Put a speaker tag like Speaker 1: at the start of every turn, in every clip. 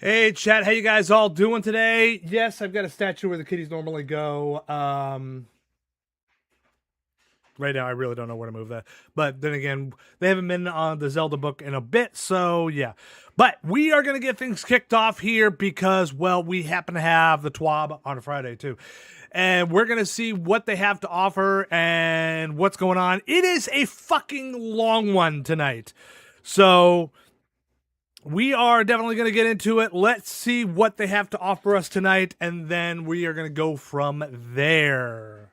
Speaker 1: Hey, chat. How you guys all doing today? Yes, I've got a statue where the kitties normally go. Right now, I really don't know where to move that. But then again, they haven't been on the Zelda book in a bit, so yeah. But we are going to get things kicked off here because, well, we happen to have the T.W.A.B on a Friday, too. And we're going to see what they have to offer and what's going on. It is a fucking long one tonight. So we are definitely going to get into it. Let's see what they have to offer us tonight, and then we are going to go from there.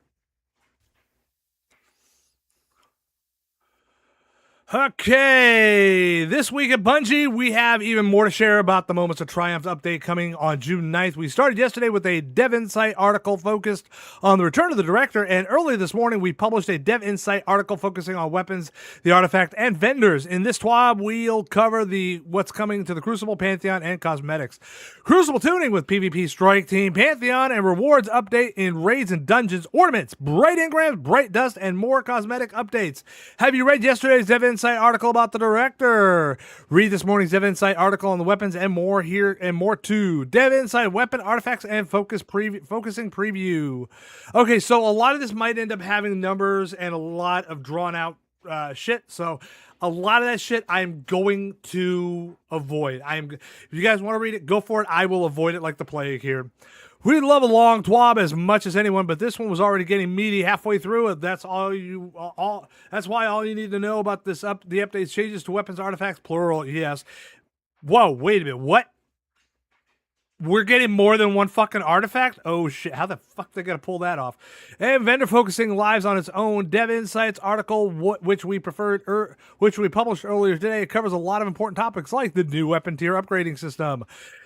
Speaker 1: Okay, this week at Bungie, we have even more to share about the Moments of Triumph update coming on June 9th. We started yesterday with a Dev Insight article focused on the return of the director, and early this morning, we published a Dev Insight article focusing on weapons, the artifact, and vendors. In this T.W.A.B, we'll cover what's coming to the Crucible, Pantheon, and cosmetics. Crucible tuning with PvP Strike Team, Pantheon, and rewards update in raids and dungeons, ornaments, bright engrams, bright dust, and more cosmetic updates. Have you read yesterday's Dev Insight article about the director? Read this morning's Dev Insight article on the weapons and more here and more too. Dev Insight weapon artifacts and focusing preview. Okay, so a lot of this might end up having numbers and a lot of drawn out shit. So a lot of that shit I'm going to avoid. If you guys want to read it, go for it. I will avoid it like the plague here. We love a long T.W.A.B as much as anyone, but this one was already getting meaty halfway through it. That's That's why all you need to know about the updates changes to weapons artifacts plural. Yes. Whoa, wait a minute. What? We're getting more than one fucking artifact? Oh shit, how the fuck they gonna pull that off? And vendor focusing lives on its own. Dev Insights article, which we published earlier today, it covers a lot of important topics like the new weapon tier upgrading system,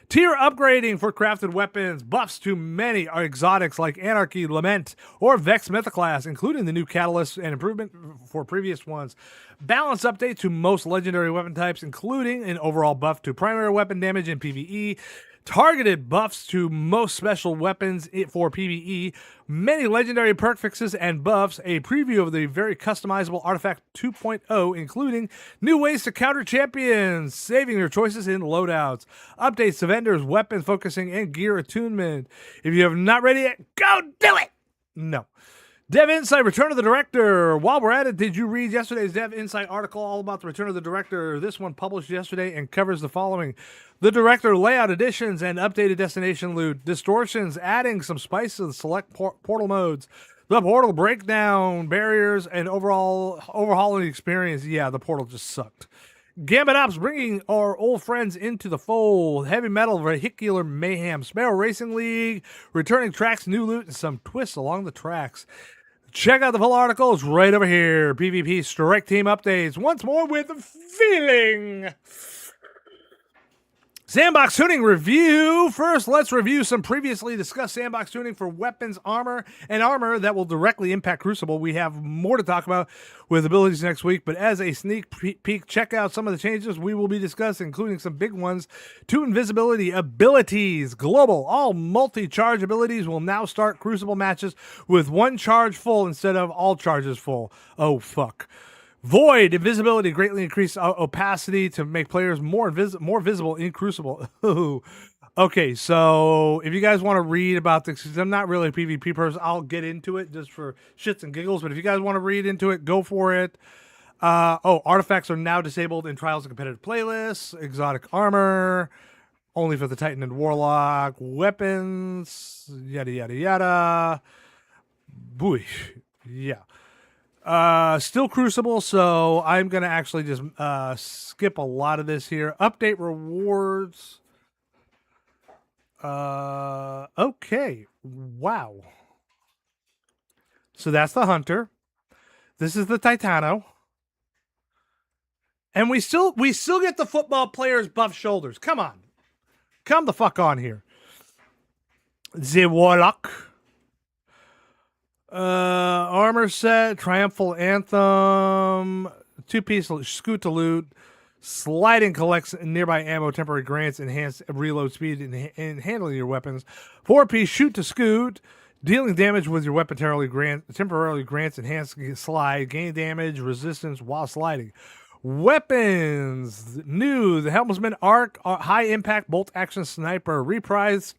Speaker 1: tier upgrading for crafted weapons, buffs to many exotics like Anarchy, Lament, or Vex Mythoclast, including the new catalyst and improvement for previous ones. Balance update to most legendary weapon types, including an overall buff to primary weapon damage in PvE, targeted buffs to most special weapons for PvE, many legendary perk fixes and buffs, a preview of the very customizable Artifact 2.0, including new ways to counter champions, saving your choices in loadouts, updates to vendors, weapon focusing, and gear attunement. If you have not read it yet, go do it! No. Dev Insight, Return of the Director. While we're at it, did you read yesterday's Dev Insight article all about the Return of the Director? This one published yesterday and covers the following. The Director layout additions and updated destination loot. Distortions, adding some spice to the select portal modes. The portal breakdown, barriers, and overhauling experience. Yeah, the portal just sucked. Gambit Ops bringing our old friends into the fold. Heavy metal, vehicular mayhem. Sparrow Racing League, returning tracks, new loot, and some twists along the tracks. Check out the full article. It's right over here. PvP Strike Team updates. Once more with feeling. Sandbox tuning review. First, let's review some previously discussed sandbox tuning for weapons, armor, and armor that will directly impact Crucible. We have more to talk about with abilities next week, but as a sneak peek, check out some of the changes we will be discussing, including some big ones to invisibility abilities. Global, all multi-charge abilities will now start Crucible matches with one charge full instead of all charges full. Oh, fuck. Void, invisibility, greatly increased opacity to make players more visible in Crucible. Okay, so if you guys want to read about this, because I'm not really a PvP person, I'll get into it just for shits and giggles, but if you guys want to read into it, go for it. Artifacts are now disabled in Trials and Competitive Playlists, exotic armor, only for the Titan and Warlock, weapons, yada, yada, yada. Boy, yeah. Still Crucible, so I'm going to actually just skip a lot of this here. Update rewards. Okay. Wow. So that's the Hunter. This is the Titano. And we still get the football players' buff shoulders. Come on. Come the fuck on here. The Warlock. Armor set, Triumphal Anthem, 2-piece Scoot to loot, sliding collects nearby ammo, temporary grants, enhanced reload speed in handling your weapons, 4-piece Shoot to Scoot, dealing damage with your weapon temporarily grants enhanced slide, gain damage, resistance while sliding. Weapons. New. The Helmsman Arc High Impact Bolt Action Sniper reprised.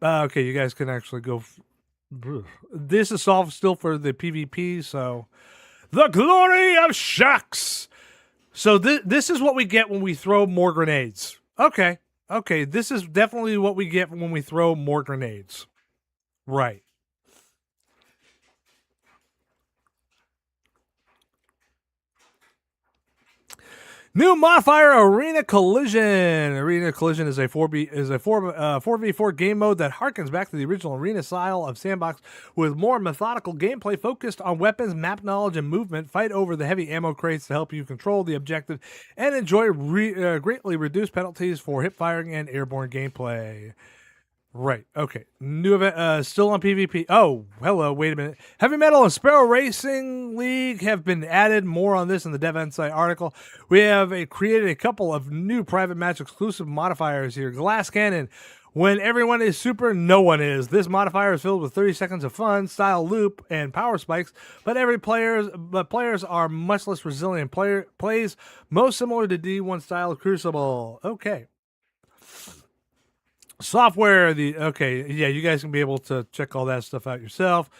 Speaker 1: Okay, you guys can actually go. This is all still for the PvP, so. The Glory of Shucks. So this is what we get when we throw more grenades. Okay. Okay, this is definitely what we get when we throw more grenades. Right. New modifier, Arena Collision. Arena Collision is a 4v4 game mode that harkens back to the original Arena style of sandbox with more methodical gameplay focused on weapons, map knowledge, and movement. Fight over the heavy ammo crates to help you control the objective and enjoy greatly reduced penalties for hip firing and airborne gameplay. Right. Okay. New event. Still on PvP. Oh, hello. Wait a minute. Heavy Metal and Sparrow Racing League have been added. More on this in the Dev Insight article. We have created a couple of new private match exclusive modifiers here. Glass Cannon. When everyone is super, no one is. This modifier is filled with 30 seconds of fun, style loop, and power spikes, but players are much less resilient. Plays most similar to D1 style Crucible. Okay. Software, you guys can be able to check all that stuff out yourself.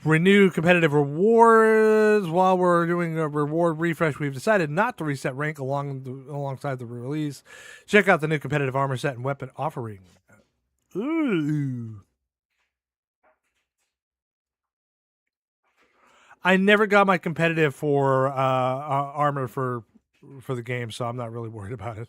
Speaker 1: Renew competitive rewards. While we're doing a reward refresh, we've decided not to reset rank alongside the release. Check out the new competitive armor set and weapon offering. Ooh. I never got my competitive for armor for the game, so I'm not really worried about it.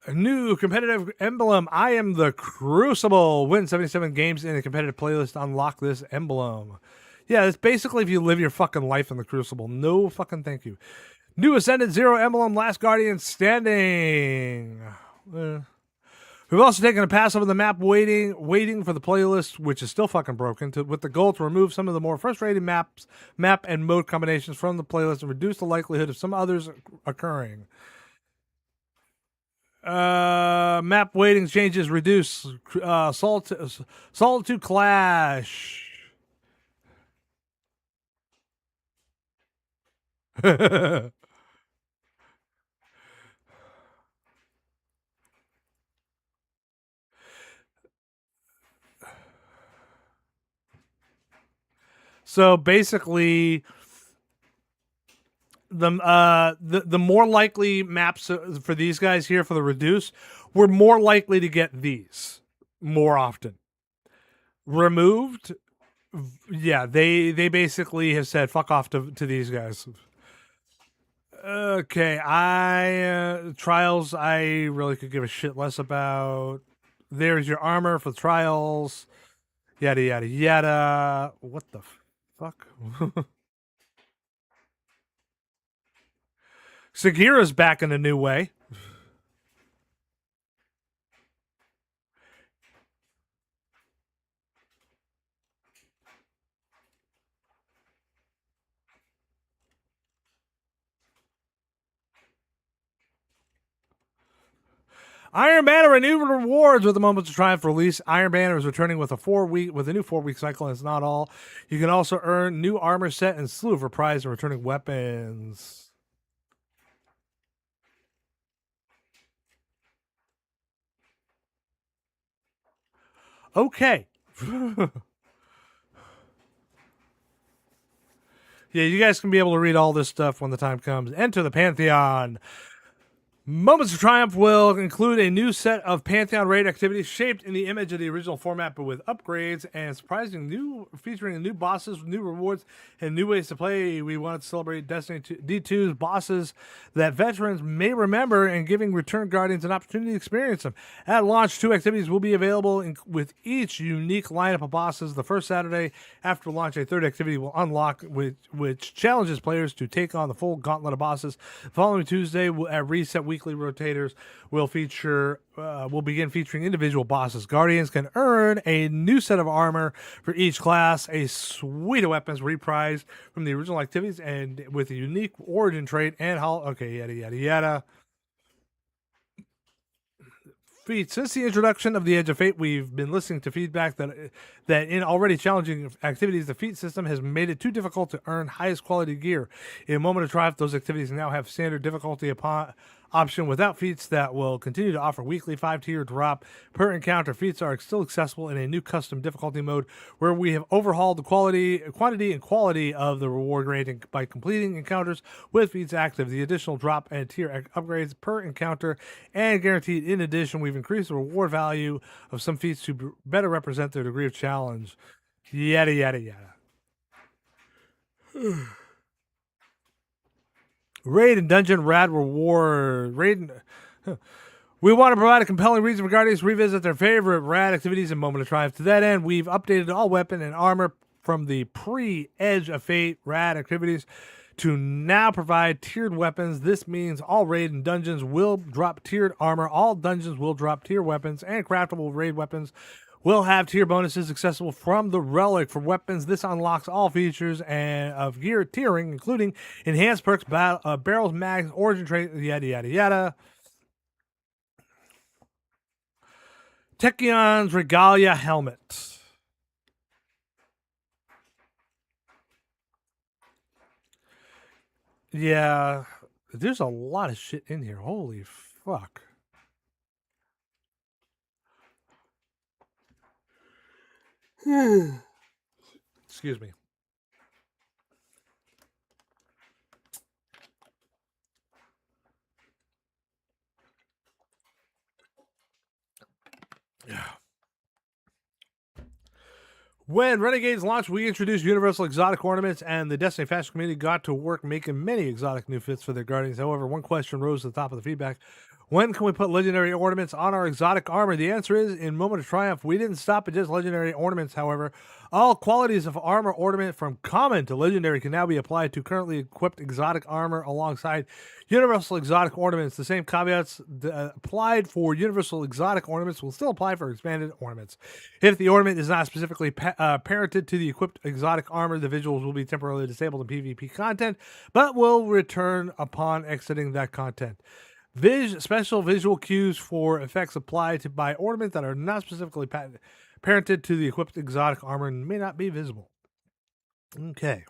Speaker 1: A new competitive emblem. I am the Crucible. Win 77 games in a competitive playlist. Unlock this emblem. Yeah, it's basically if you live your fucking life in the Crucible. No fucking thank you. New Ascendant Zero emblem. Last Guardian standing. We've also taken a pass over the map waiting for the playlist, which is still fucking broken, with the goal to remove some of the more frustrating map and mode combinations from the playlist and reduce the likelihood of some others occurring. Map waiting changes reduce Solitude Clash. So basically, the more likely maps for these guys here for the reduce, we're more likely to get these more often. Removed, yeah, they basically have said fuck off to these guys. Okay, trials I really could give a shit less about. There's your armor for trials. Yada yada yada. What the fuck? Sagira's back in a new way. Iron Banner renewed rewards with the Moments of Triumph release. Iron Banner is returning with a new 4-week cycle, and it's not all. You can also earn new armor set and slew of reprised and returning weapons. Okay. Yeah, you guys can be able to read all this stuff when the time comes. Enter the Pantheon. Moments of Triumph will include a new set of Pantheon raid activities shaped in the image of the original format, but with upgrades and featuring new bosses, new rewards, and new ways to play. We want to celebrate Destiny D2's bosses that veterans may remember and giving Return Guardians an opportunity to experience them. At launch, 2 activities will be available with each unique lineup of bosses. The first Saturday after launch, a 3rd activity will unlock, which challenges players to take on the full gauntlet of bosses. The following Tuesday, at Reset Weekly rotators will begin featuring individual bosses. Guardians can earn a new set of armor for each class, a suite of weapons reprised from the original activities, and with a unique origin trait and yada yada yada. feats. Since the introduction of the Edge of Fate, we've been listening to feedback that in already challenging activities, the feat system has made it too difficult to earn highest quality gear. In a moment of triumph, those activities now have standard difficulty option without feats that will continue to offer weekly 5-tier drop per encounter. Feats are still accessible in a new custom difficulty mode where we have overhauled the quantity and quality of the reward rating by completing encounters with feats active. The additional drop and tier upgrades per encounter and guaranteed. In addition, we've increased the reward value of some feats to better represent their degree of challenge. Yada, yada, yada. Raid and Dungeon Rad Reward. We want to provide a compelling reason for Guardians to revisit their favorite rad activities in Moment of Triumph. To that end, we've updated all weapon and armor from the pre-Edge of Fate rad activities to now provide tiered weapons. This means all raid and dungeons will drop tiered armor, all dungeons will drop tier weapons, and craftable raid weapons will have tier bonuses accessible from the relic. For weapons, this unlocks all features and of gear tiering, including enhanced perks, barrels, mags, origin trait, yada, yada, yada. Techion's Regalia Helmet. Yeah, there's a lot of shit in here. Holy fuck. Excuse me. Yeah. When Renegades launched, we introduced Universal Exotic Ornaments, and the Destiny Fashion community got to work making many exotic new fits for their Guardians. However, one question rose to the top of the feedback. When can we put legendary ornaments on our exotic armor? The answer is, in Moment of Triumph, we didn't stop at just legendary ornaments. However, all qualities of armor ornament from common to legendary can now be applied to currently equipped exotic armor alongside universal exotic ornaments. The same caveats applied for universal exotic ornaments will still apply for expanded ornaments. If the ornament is not specifically parented to the equipped exotic armor, the visuals will be temporarily disabled in PvP content, but will return upon exiting that content. Special visual cues for effects applied by ornaments that are not specifically parented to the equipped exotic armor and may not be visible. Okay.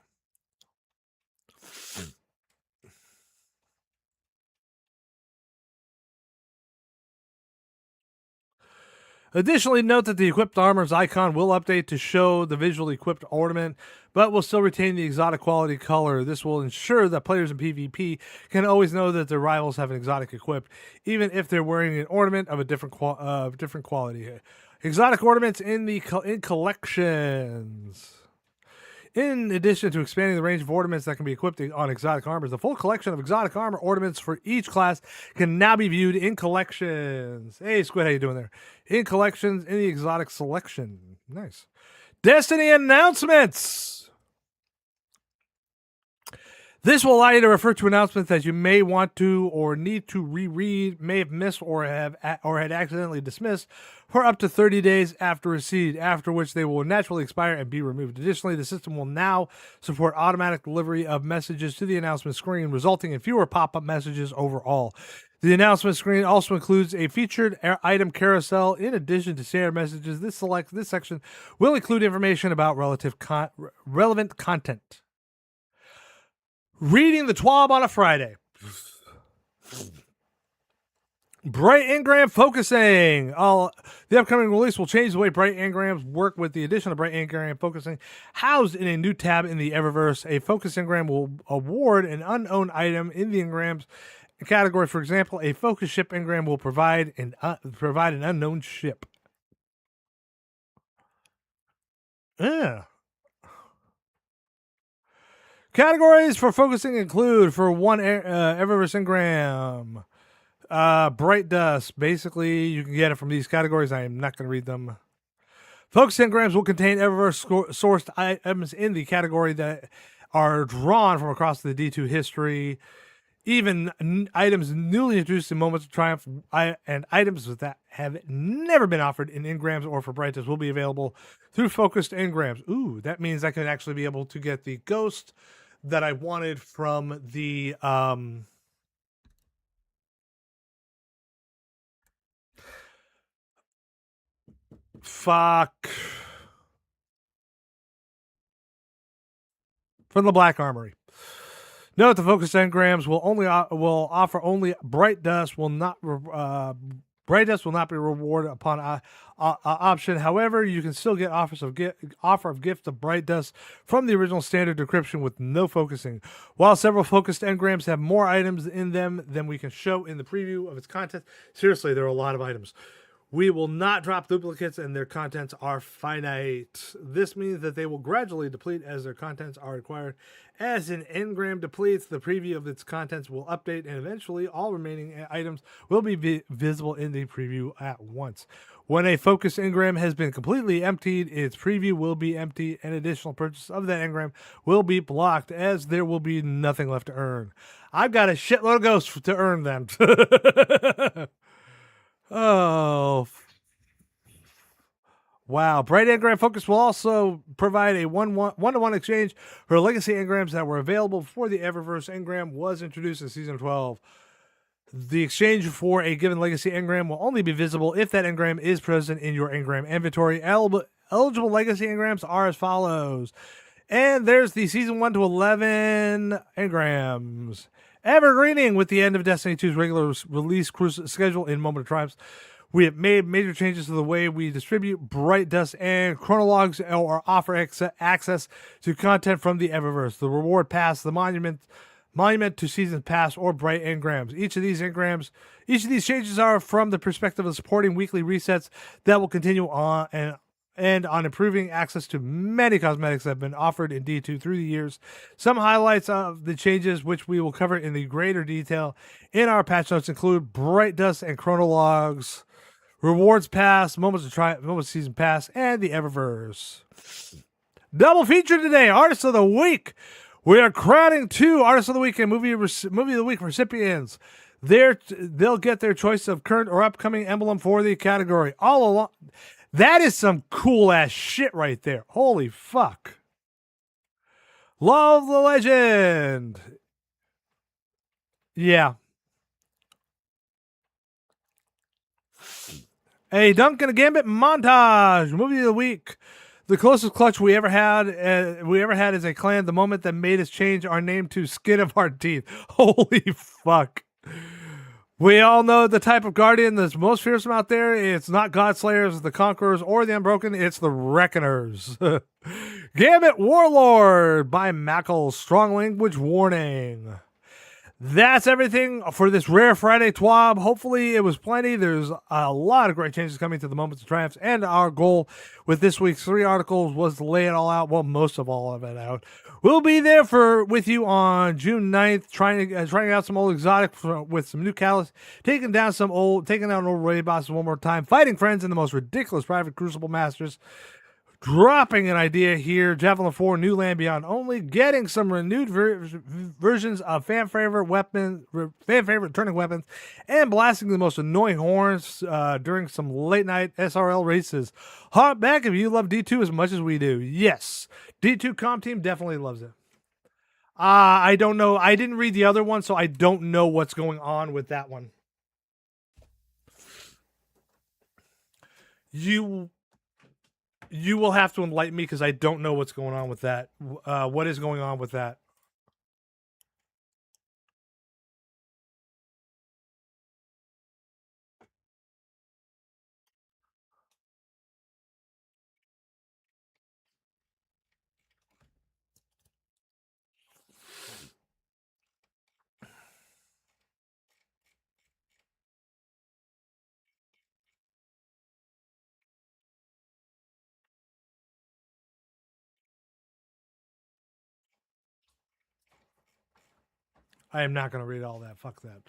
Speaker 1: Additionally, note that the equipped armor's icon will update to show the visually equipped ornament, but will still retain the exotic quality color. This will ensure that players in PvP can always know that their rivals have an exotic equipped, even if they're wearing an ornament of a different quality. Exotic ornaments in collections. In addition to expanding the range of ornaments that can be equipped on exotic armors, the full collection of exotic armor ornaments for each class can now be viewed in collections. Hey, Squid, how you doing there? In collections in the exotic selection. Nice. Destiny announcements. This will allow you to refer to announcements that you may want to or need to reread, may have missed or had accidentally dismissed for up to 30 days after receipt, after which they will naturally expire and be removed. Additionally, the system will now support automatic delivery of messages to the announcement screen, resulting in fewer pop-up messages overall. The announcement screen also includes a featured item carousel in addition to standard messages. This section will include information about relevant content. Reading the T.W.A.B on a Friday. Bright Engram focusing. The upcoming release will change the way Bright Engrams work with the addition of Bright Engram focusing housed in a new tab in the Eververse. A focus engram will award an unknown item in the engrams category. For example, a focus ship engram will provide an unknown ship. Yeah. Categories for focusing include, for one Eververse engram, Bright Dust. Basically, you can get it from these categories. I am not going to read them. Focus engrams will contain Eververse sourced items in the category that are drawn from across the D2 history. Even items newly introduced in Moments of Triumph and items that have never been offered in engrams or for Bright Dust will be available through focused engrams. Ooh, that means I could actually be able to get the ghost that I wanted from the Fuck. From the Black Armory. Note the focus engrams will offer only bright dust. Bright dust will not be rewarded upon option. However, you can still get offer of gift of bright dust from the original standard decryption with no focusing. While several focused engrams have more items in them than we can show in the preview of its content, seriously, there are a lot of items. We will not drop duplicates and their contents are finite. This means that they will gradually deplete as their contents are required. As an engram depletes, the preview of its contents will update and eventually all remaining items will be visible in the preview at once. When a focus engram has been completely emptied, its preview will be empty and additional purchase of that engram will be blocked as there will be nothing left to earn. I've got a shitload of ghosts to earn them. Oh, wow. Bright Engram Focus will also provide a one-to-one exchange for legacy engrams that were available before the Eververse engram was introduced in Season 12. The exchange for a given legacy engram will only be visible if that engram is present in your engram inventory. Eligible legacy engrams are as follows. And there's the Season 1 to 11 engrams. Evergreening with the end of Destiny 2's regular release schedule in Moment of Triumphs. We have made major changes to the way we distribute Bright Dust and Chronologs or offer access to content from the Eververse. The Reward Pass, the Monument to Season Pass, or Bright Engrams. Each of these changes are from the perspective of supporting weekly resets that will continue on and on improving access to many cosmetics that have been offered in D2 through the years. Some highlights of the changes, which we will cover in the greater detail in our patch notes, include Bright Dust and Chronologs, Rewards Pass, Moments of Season Pass, and the Eververse. Double feature today, Artist of the Week. We are crowning 2 Artist of the Week and Movie of the Week recipients. They'll get their choice of current or upcoming emblem for the category. All along. That is some cool ass shit right there. Holy fuck. Love the legend. Yeah. A Duncan Gambit montage. Movie of the week. The closest clutch we ever had as a clan. The moment that made us change our name to Skin of Our Teeth. Holy fuck. We all know the type of guardian that's most fearsome out there. It's not Godslayers, the Conquerors, or the Unbroken. It's the Reckoners. Gambit Warlord by Mackle. Strong language warning. That's everything for this Rare Friday T.W.A.B. Hopefully it was plenty. There's a lot of great changes coming to the Moments of Triumphs, and our goal with this week's 3 articles was to lay it all out. Well, most of all of it out. We'll be there with you on June 9th, trying out some old exotic with some new catalysts, taking down old raid bosses one more time, fighting friends in the most ridiculous private Crucible Masters, dropping an idea here, Javelin 4, New Land Beyond only, getting some renewed versions of fan favorite turning weapons, and blasting the most annoying horns during some late night SRL races. Hop back if you love D2 as much as we do. Yes, D2 comp team definitely loves it. I don't know. I didn't read the other one, so I don't know what's going on with that one. You will have to enlighten me because I don't know what's going on with that. What is going on with that? I am not going to read all that. Fuck that.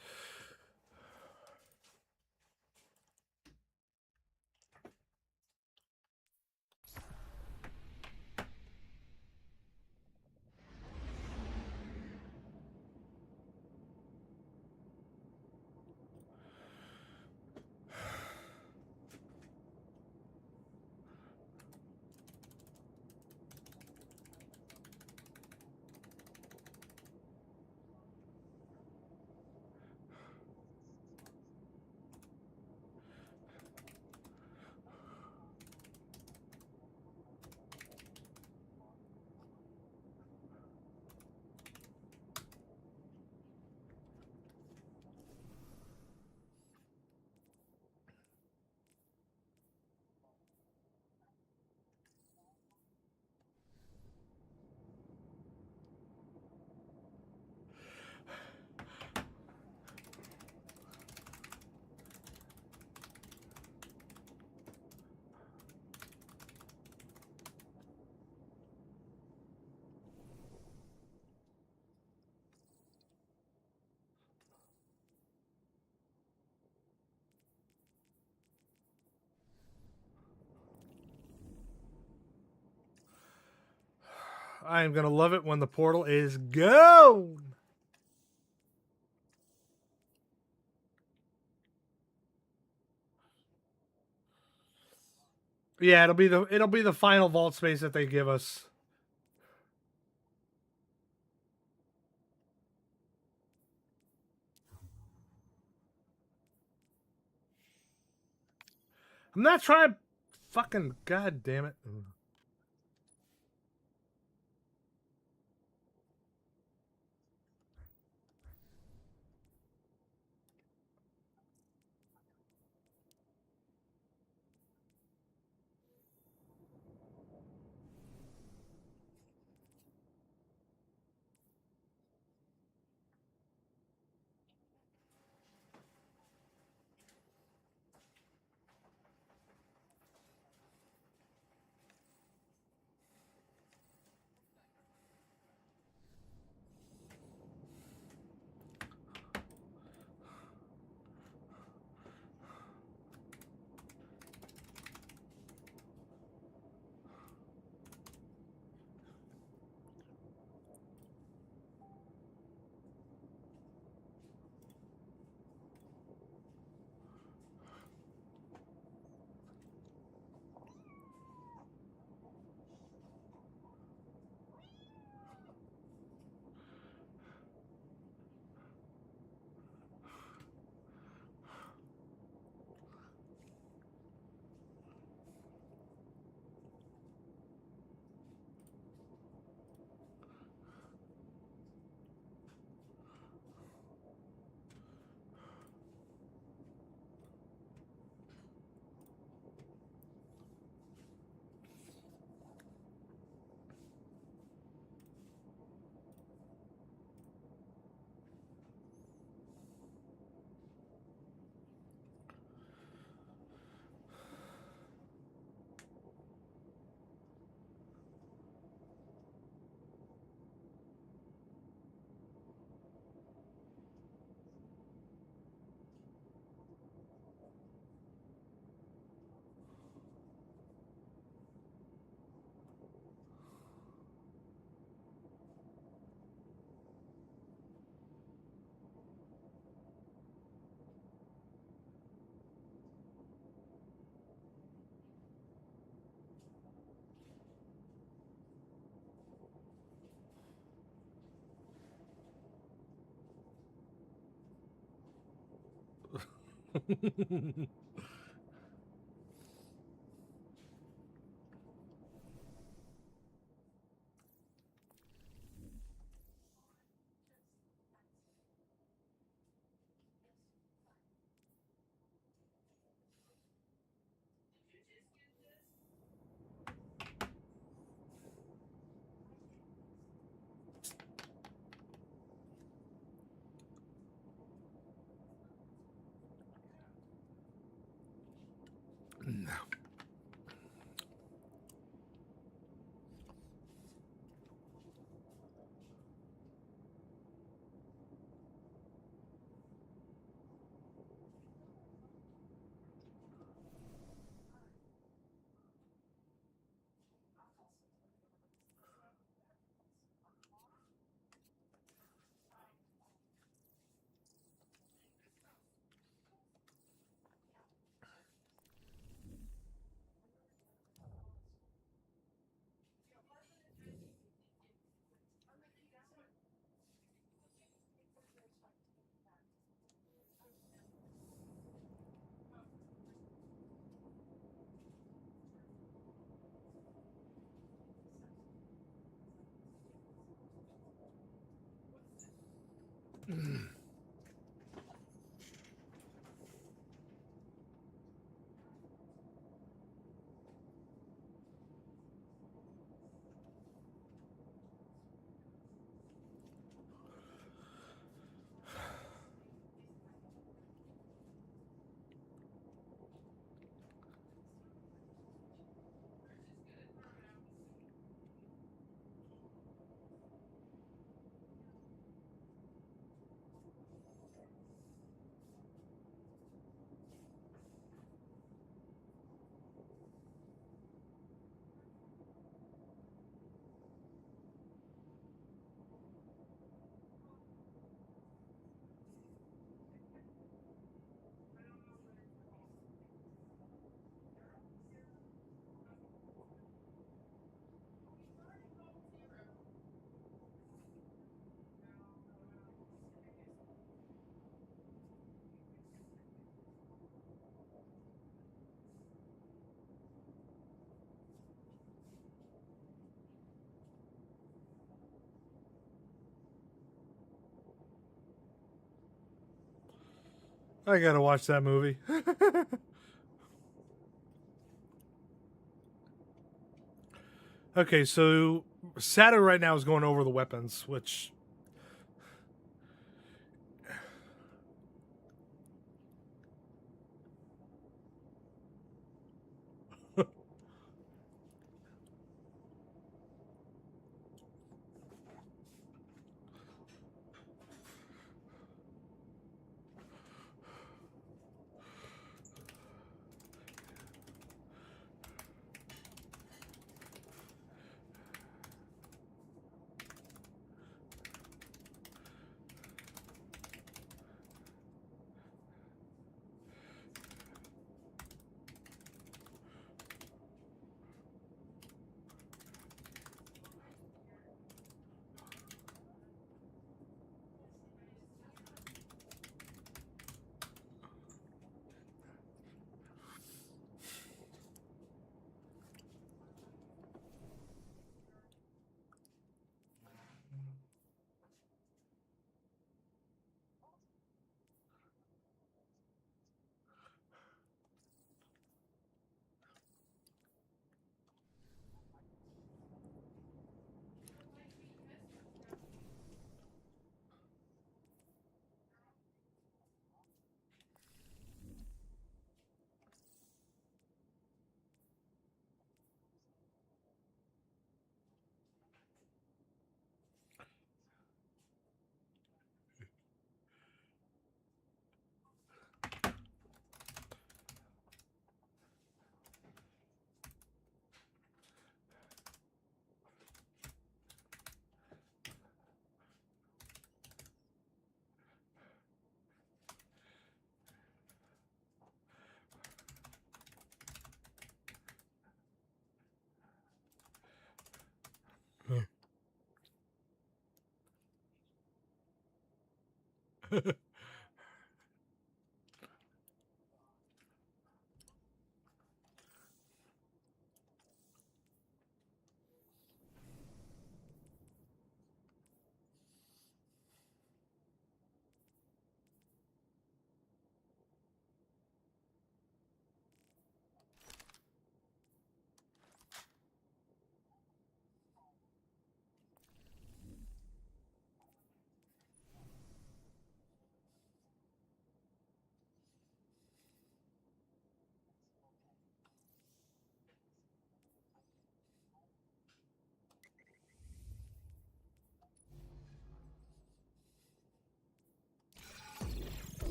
Speaker 1: I am going to love it when the portal is gone. Yeah, it'll be the final vault space that they give us. I'm not trying. Fucking god damn it. I gotta watch that movie. Okay, so Sato right now is going over the weapons, which...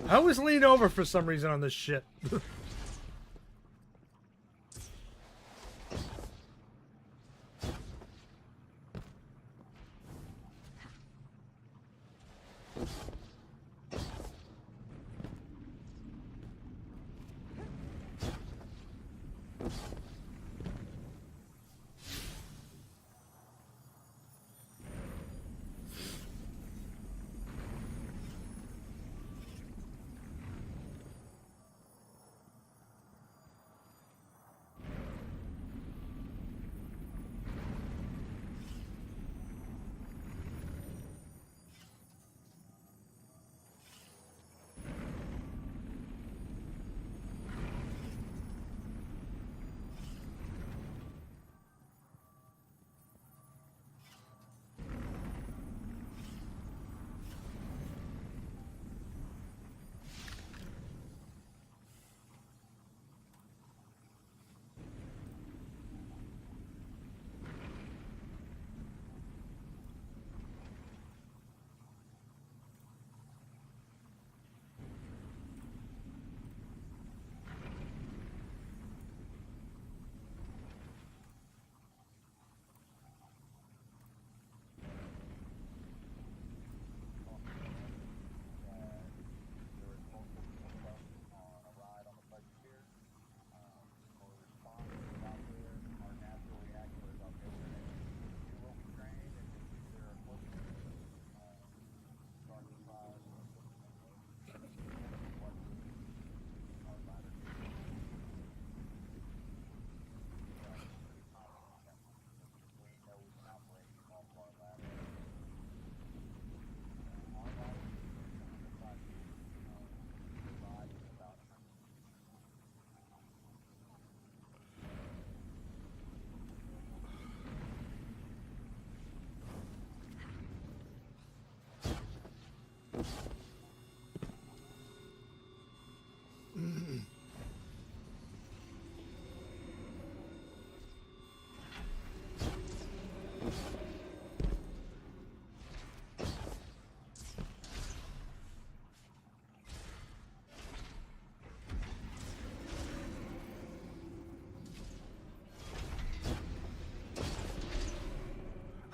Speaker 1: I always lean over for some reason on this shit.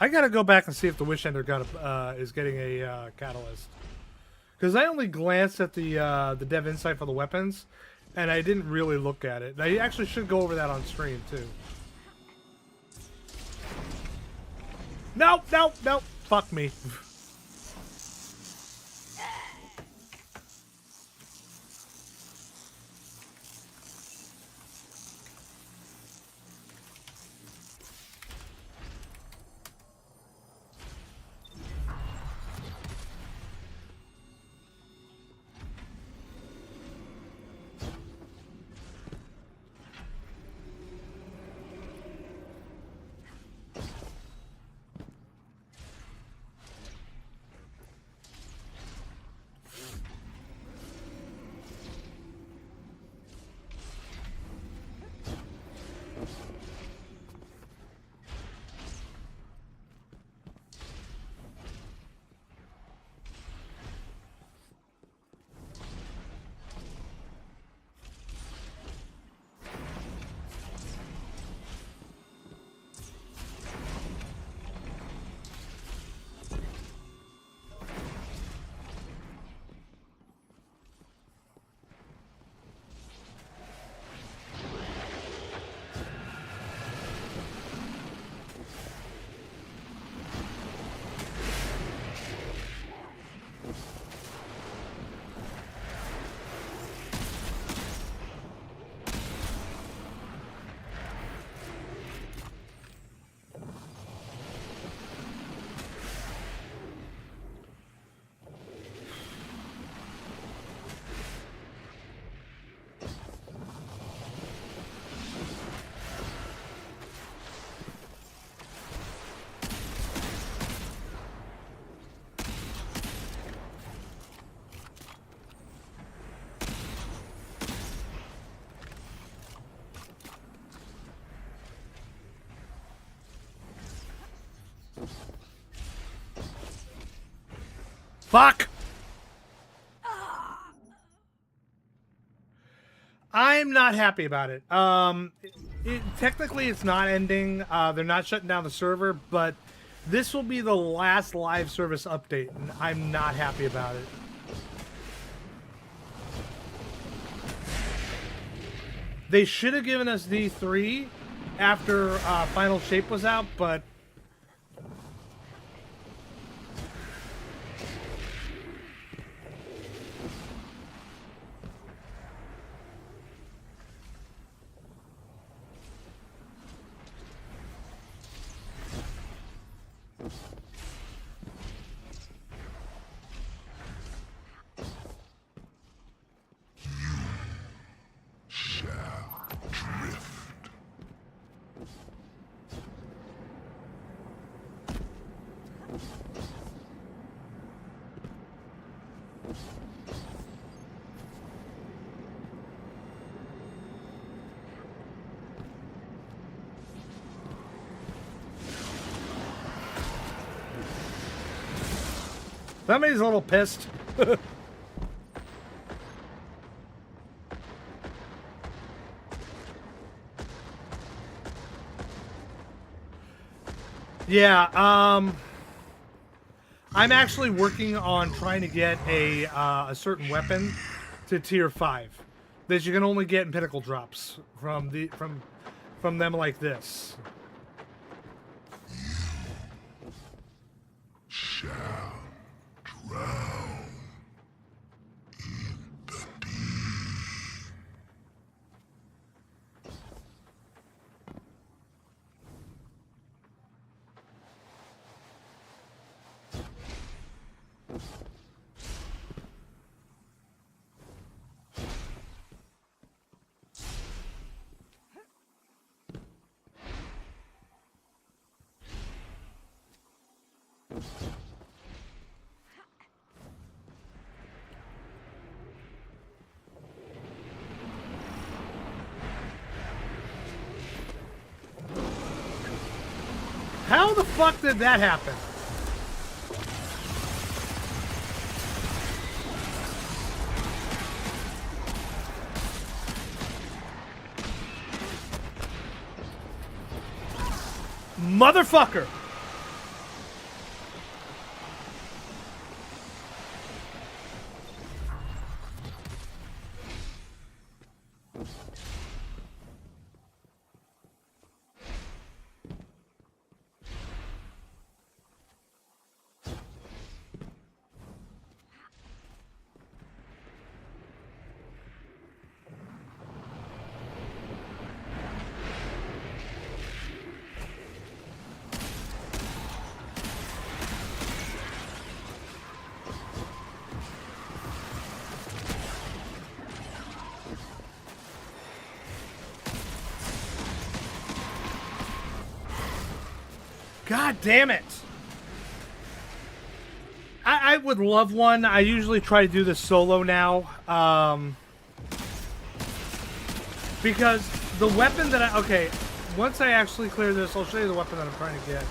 Speaker 1: I gotta go back and see if the Wish Ender got is getting a catalyst, because I only glanced at the dev insight for the weapons, and I didn't really look at it. I actually should go over that on stream too. Nope, nope, nope. Fuck me. Fuck! not happy about it. Technically, it's not ending. They're not shutting down the server, but this will be the last live service update, and I'm not happy about it. They should have given us D3 after Final Shape was out, but somebody's a little pissed. Yeah, I'm actually working on trying to get a certain weapon to tier 5 that you can only get in pinnacle drops from them like this.
Speaker 2: Shall drown in the deep.
Speaker 1: How the fuck did that happen? Motherfucker! God damn it! I would love one. I usually try to do this solo now. Because the weapon that okay, once I actually clear this, I'll show you the weapon that I'm trying to get.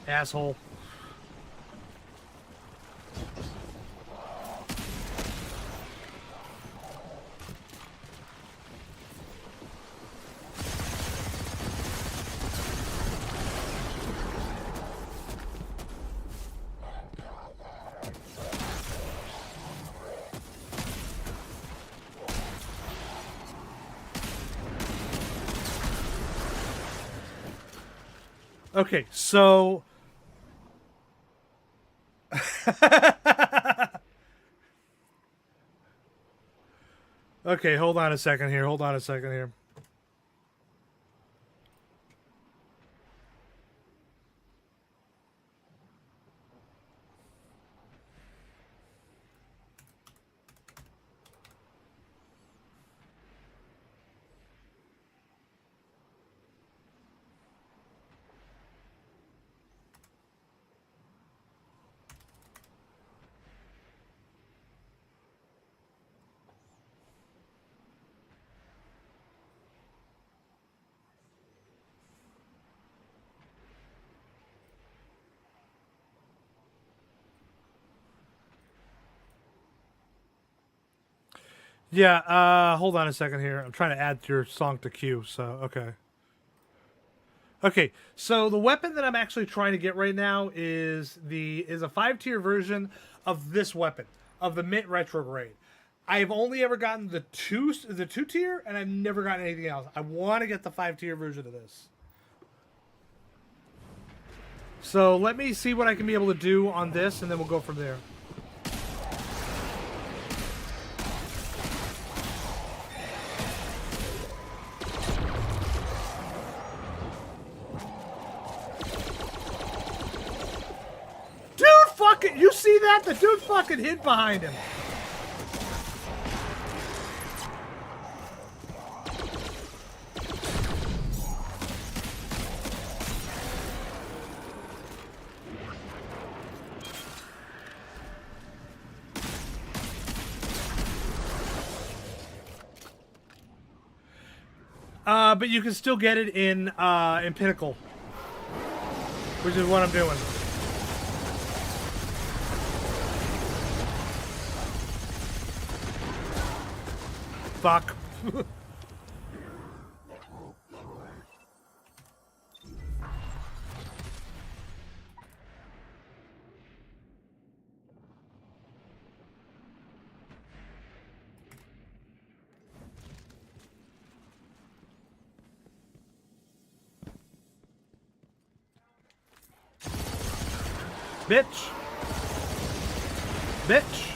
Speaker 1: Asshole. Okay, so okay, hold on a second here. Hold on a second here. Yeah, hold on a second here. I'm trying to add your song to queue, so okay. Okay, so the weapon that I'm actually trying to get right now is a 5-tier version of this weapon, of the Mint Retrograde. I've only ever gotten the two tier, and I've never gotten anything else. I want to get the 5-tier version of this. So let me see what I can be able to do on this, and then we'll go from there. You see that? The dude fucking hid behind him. But you can still get it in Pinnacle, which is what I'm doing. Fuck. Bitch. Bitch.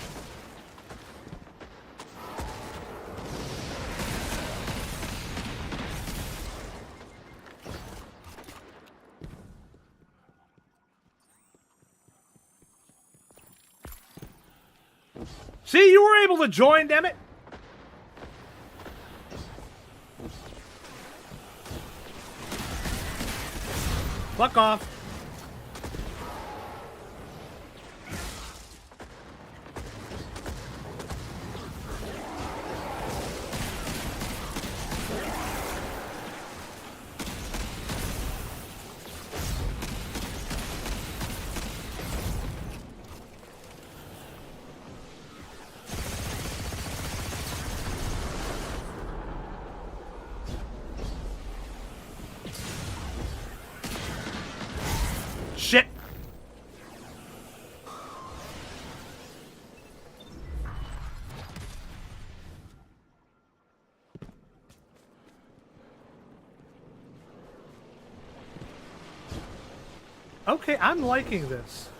Speaker 1: See, you were able to join, damn it. Fuck off. Shit. Okay, I'm liking this.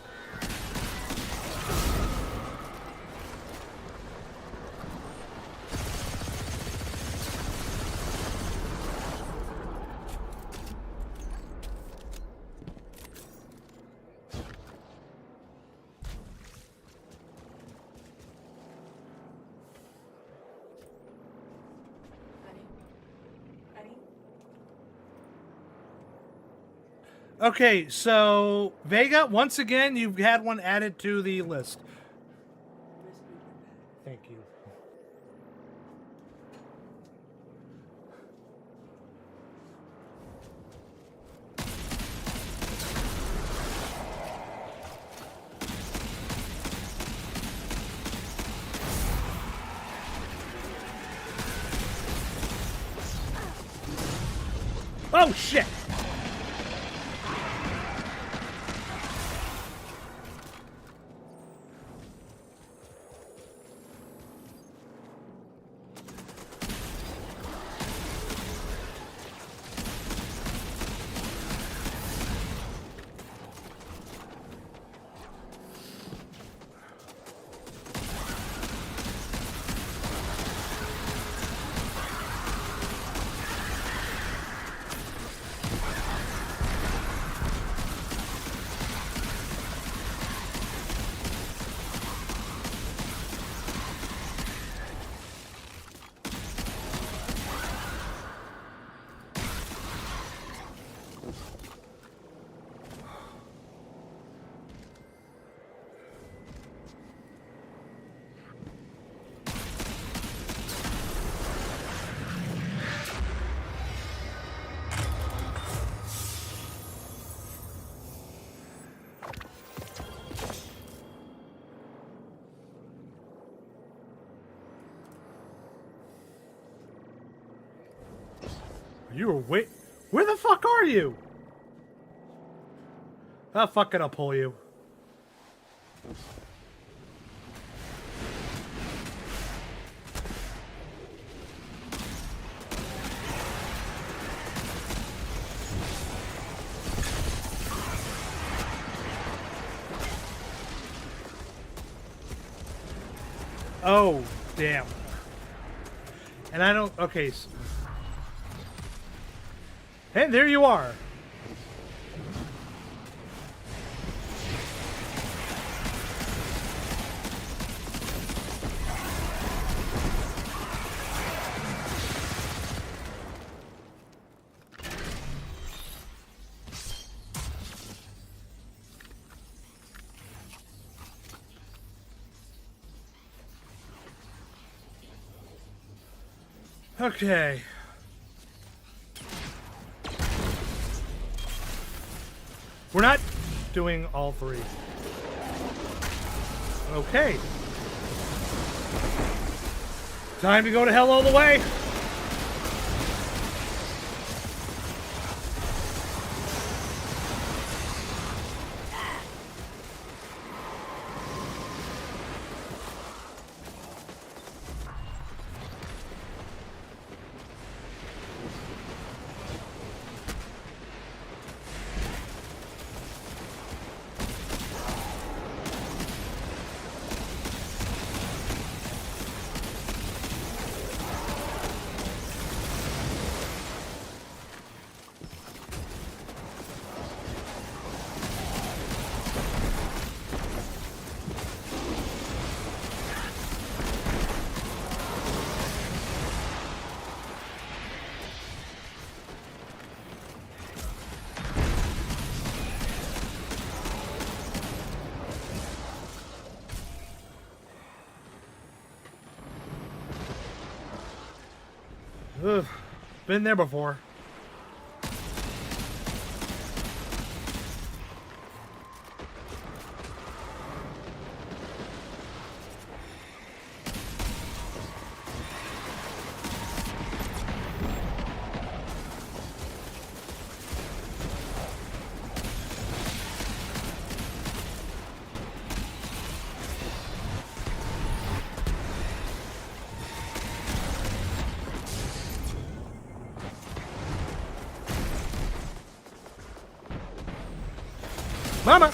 Speaker 1: Okay, so Vega, once again, you've had one added to the list. Thank you. Oh, shit! You were wait. Where the fuck are you? Ah, fuck it, I'll pull you. Oh, damn. And I don't... Okay. And there you are. Okay. We're not doing all three. Okay. Time to go to hell all the way. Ugh, been there before. Mama!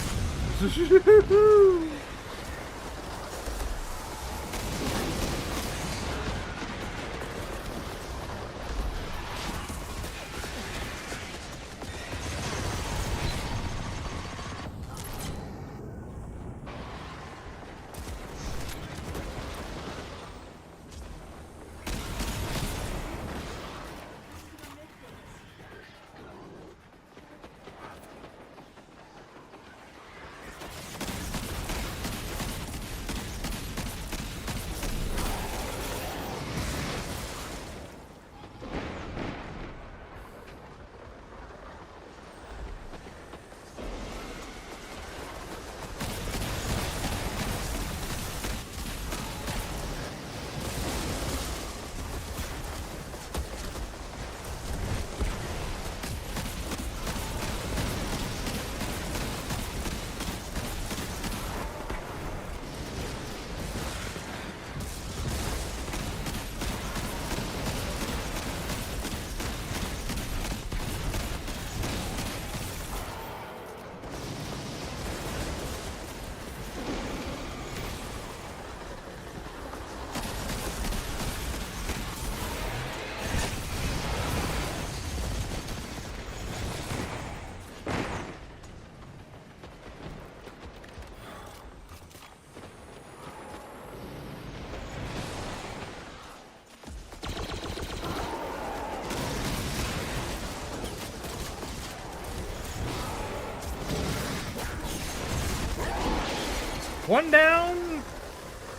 Speaker 1: One down,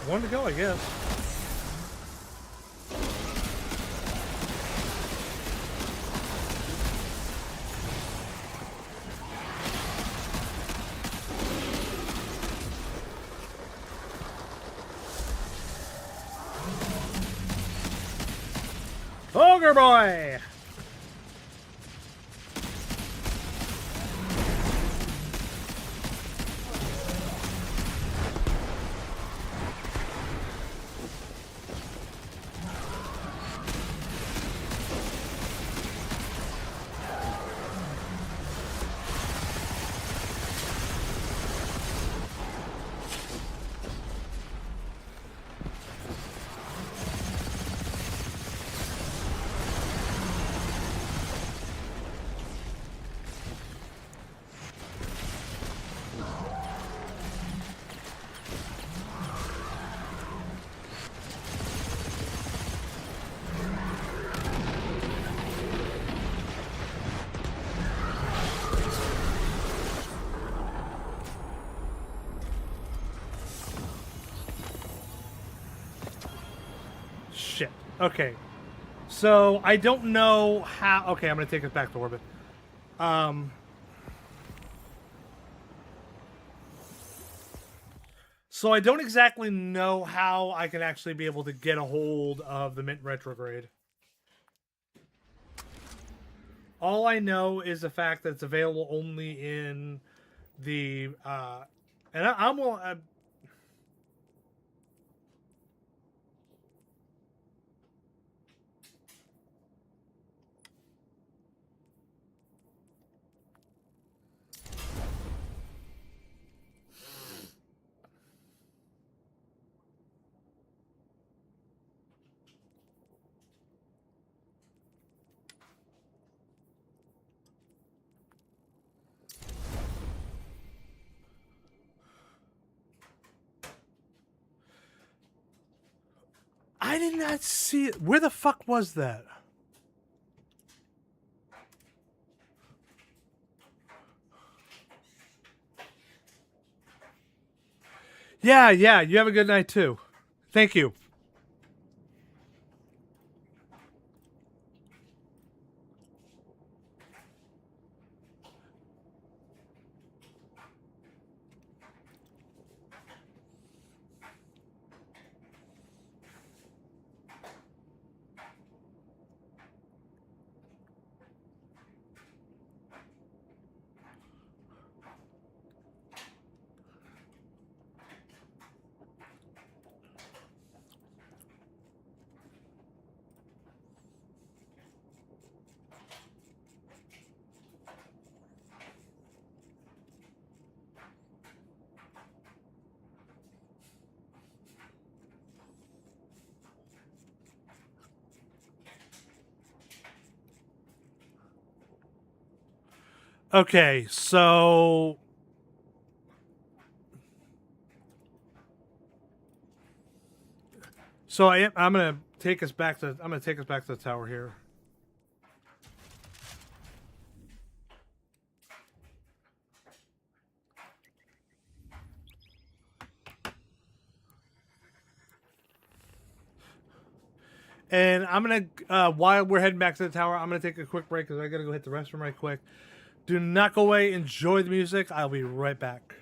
Speaker 1: one to go, I guess. Ogre boy! Shit. Okay. So I don't know how. Okay, I'm gonna take us back to orbit. So I don't exactly know how I can actually be able to get a hold of the Mint retrograde. All I know is the fact that it's available only in the and I'm I did not see it. Where the fuck was that? Yeah, yeah. You have a good night too. Thank you. Okay, so I'm gonna take us back to the tower here. And I'm gonna while we're heading back to the tower, I'm gonna take a quick break because I gotta go hit the restroom right quick. Do not go away. Enjoy the music. I'll be right back.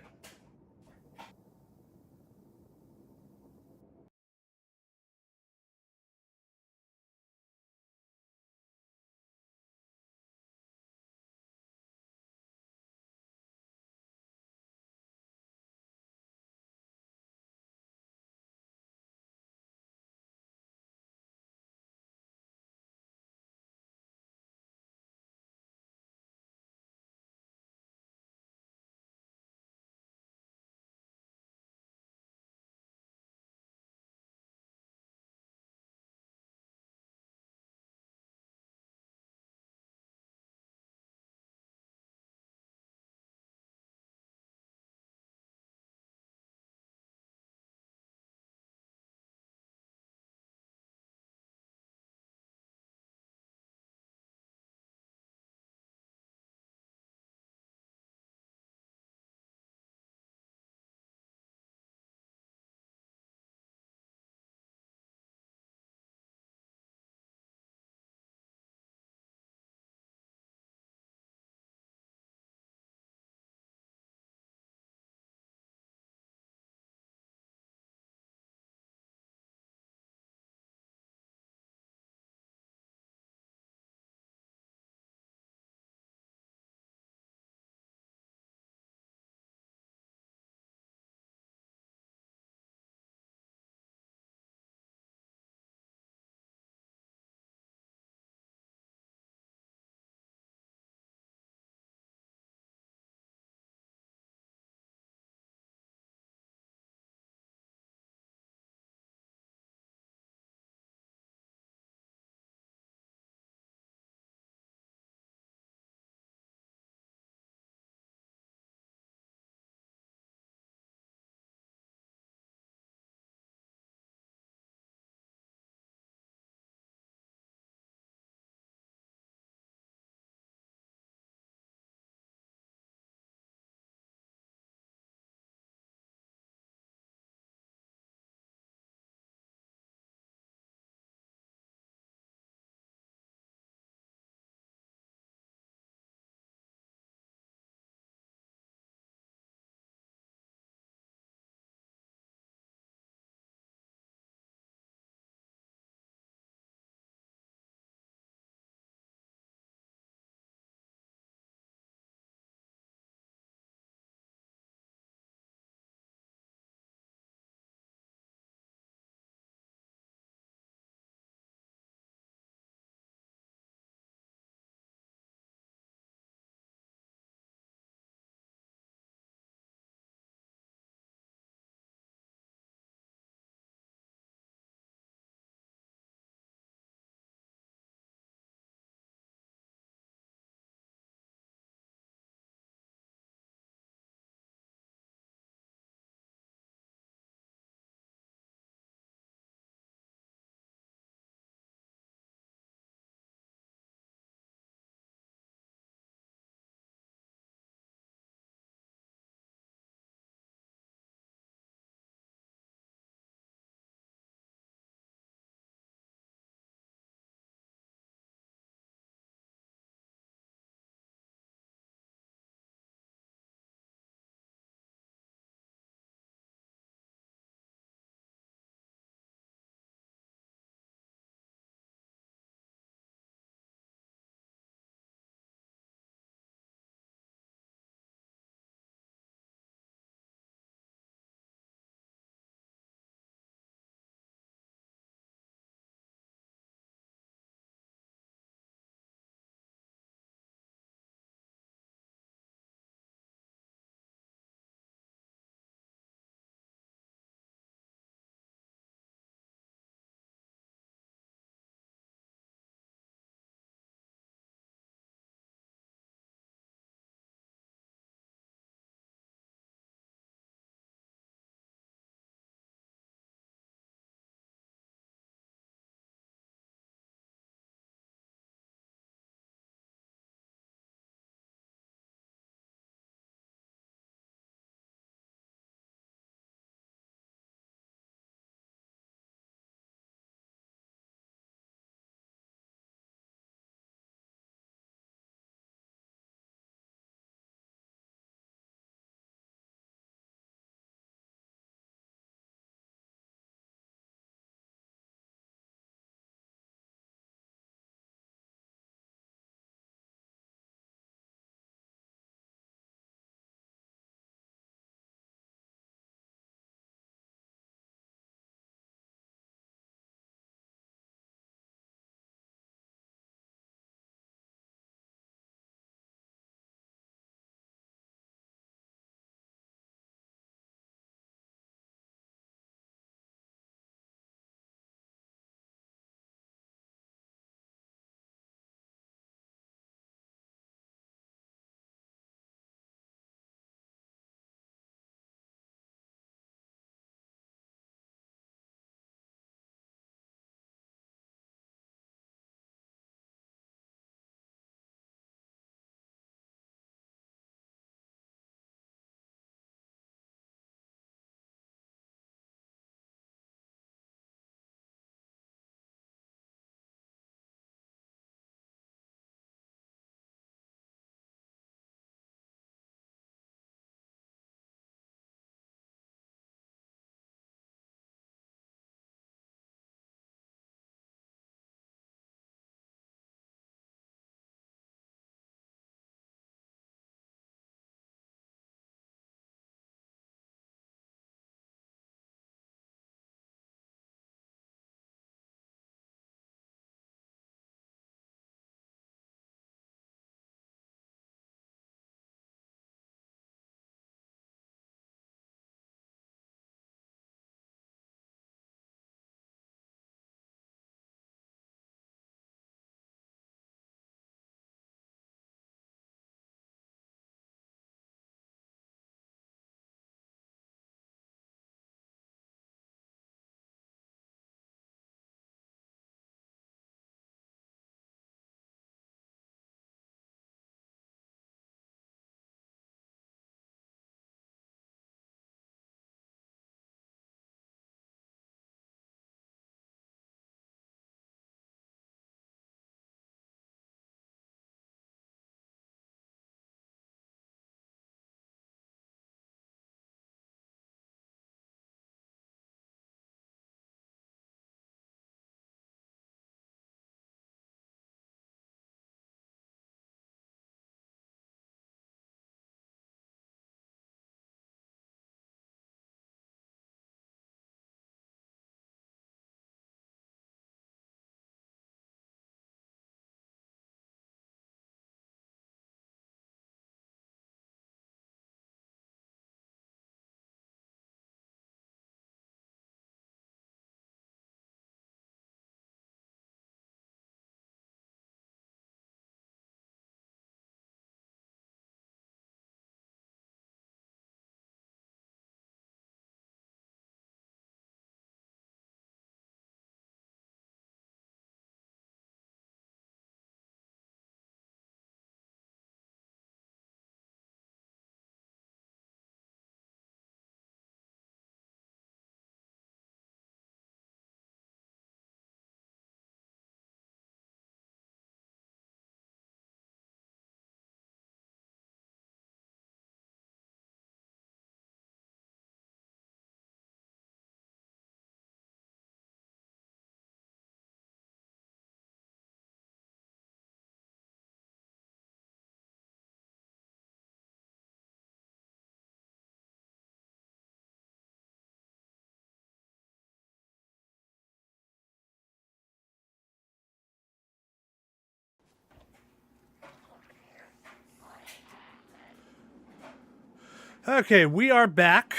Speaker 1: Okay, we are back.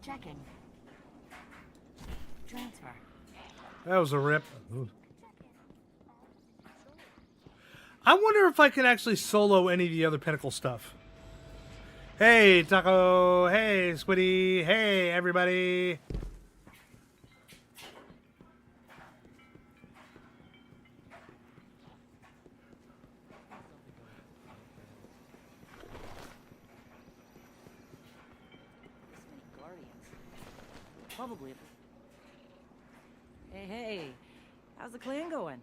Speaker 3: Checking. Transfer.
Speaker 1: That was a rip. I wonder if I can actually solo any of the other Pinnacle stuff. Hey, Taco. Hey, Squiddy. Hey, everybody.
Speaker 3: Probably. Hey, how's the clan going?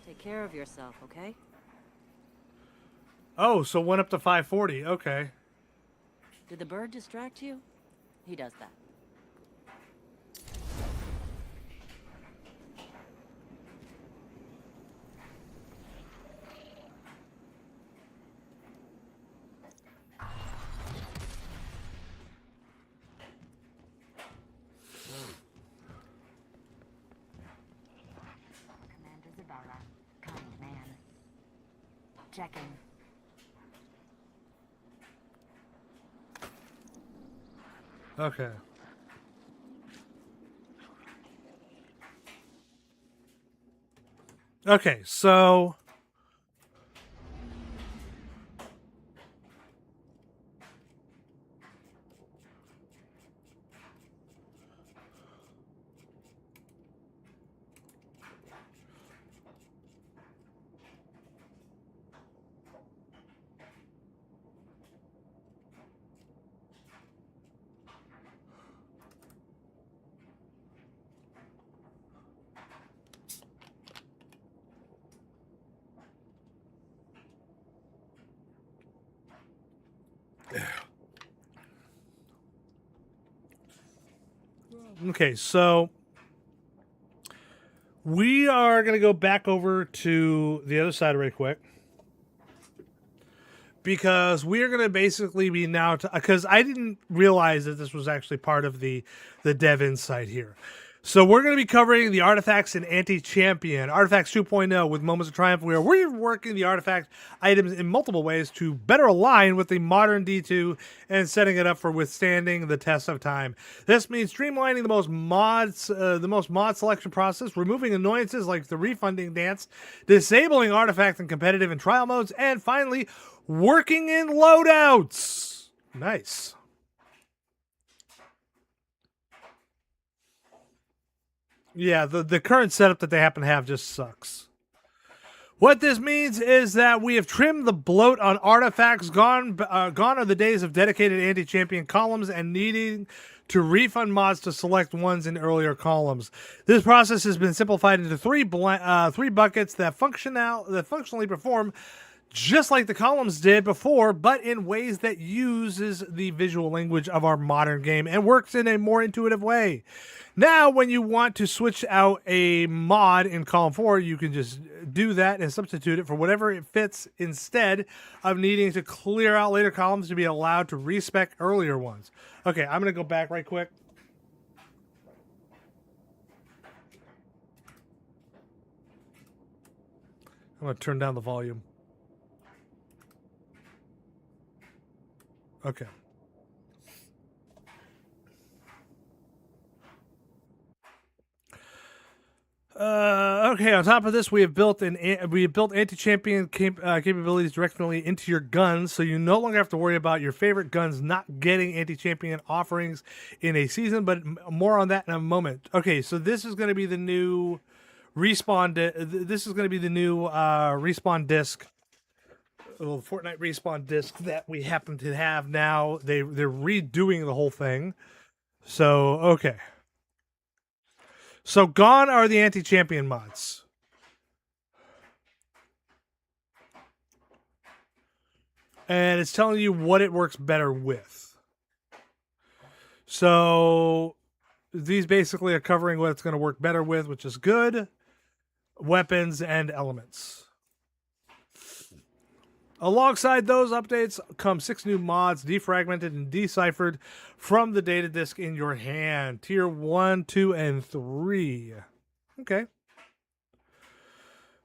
Speaker 3: Take care of yourself, okay?
Speaker 1: Oh, so went up to 540. Okay.
Speaker 3: Did the bird distract you? He does that. Commander Zabara, kind man. Checking.
Speaker 1: Okay. Okay, so okay, so we are going to go back over to the other side right quick. Because we are going to basically be now, because I didn't realize that this was actually part of the dev insight here. So we're going to be covering the artifacts in Anti-Champion, Artifacts 2.0 with Moments of Triumph, where we're reworking the artifact items in multiple ways to better align with the modern D2 and setting it up for withstanding the test of time. This means streamlining the most mod selection process, removing annoyances like the refunding dance, disabling artifact and competitive and trial modes, and finally, working in loadouts. Nice. Yeah, the current setup that they happen to have just sucks. What this means is that we have trimmed the bloat on artifacts. Gone are the days of dedicated anti-champion columns and needing to refund mods to select ones in earlier columns. This process has been simplified into three buckets that functionally perform just like the columns did before, but in ways that uses the visual language of our modern game and works in a more intuitive way. Now, when you want to switch out a mod in column 4, you can just do that and substitute it for whatever it fits instead of needing to clear out later columns to be allowed to respec earlier ones. Okay, I'm going to go back right quick. I'm going to turn down the volume. Okay. Okay. On top of this, we have built anti-champion capabilities directly into your guns, so you no longer have to worry about your favorite guns not getting anti-champion offerings in a season. But more on that in a moment. Okay, so this is going to be the new respawn. This is going to be the new respawn disc. Little Fortnite respawn disc that we happen to have now. They're redoing the whole thing. So okay. So gone are the anti-champion mods. And it's telling you what it works better with. So these basically are covering what it's going to work better with, which is good, weapons, and elements. Alongside those updates come 6 new mods, defragmented and deciphered from the data disk in your hand. Tier 1, 2, and 3. Okay.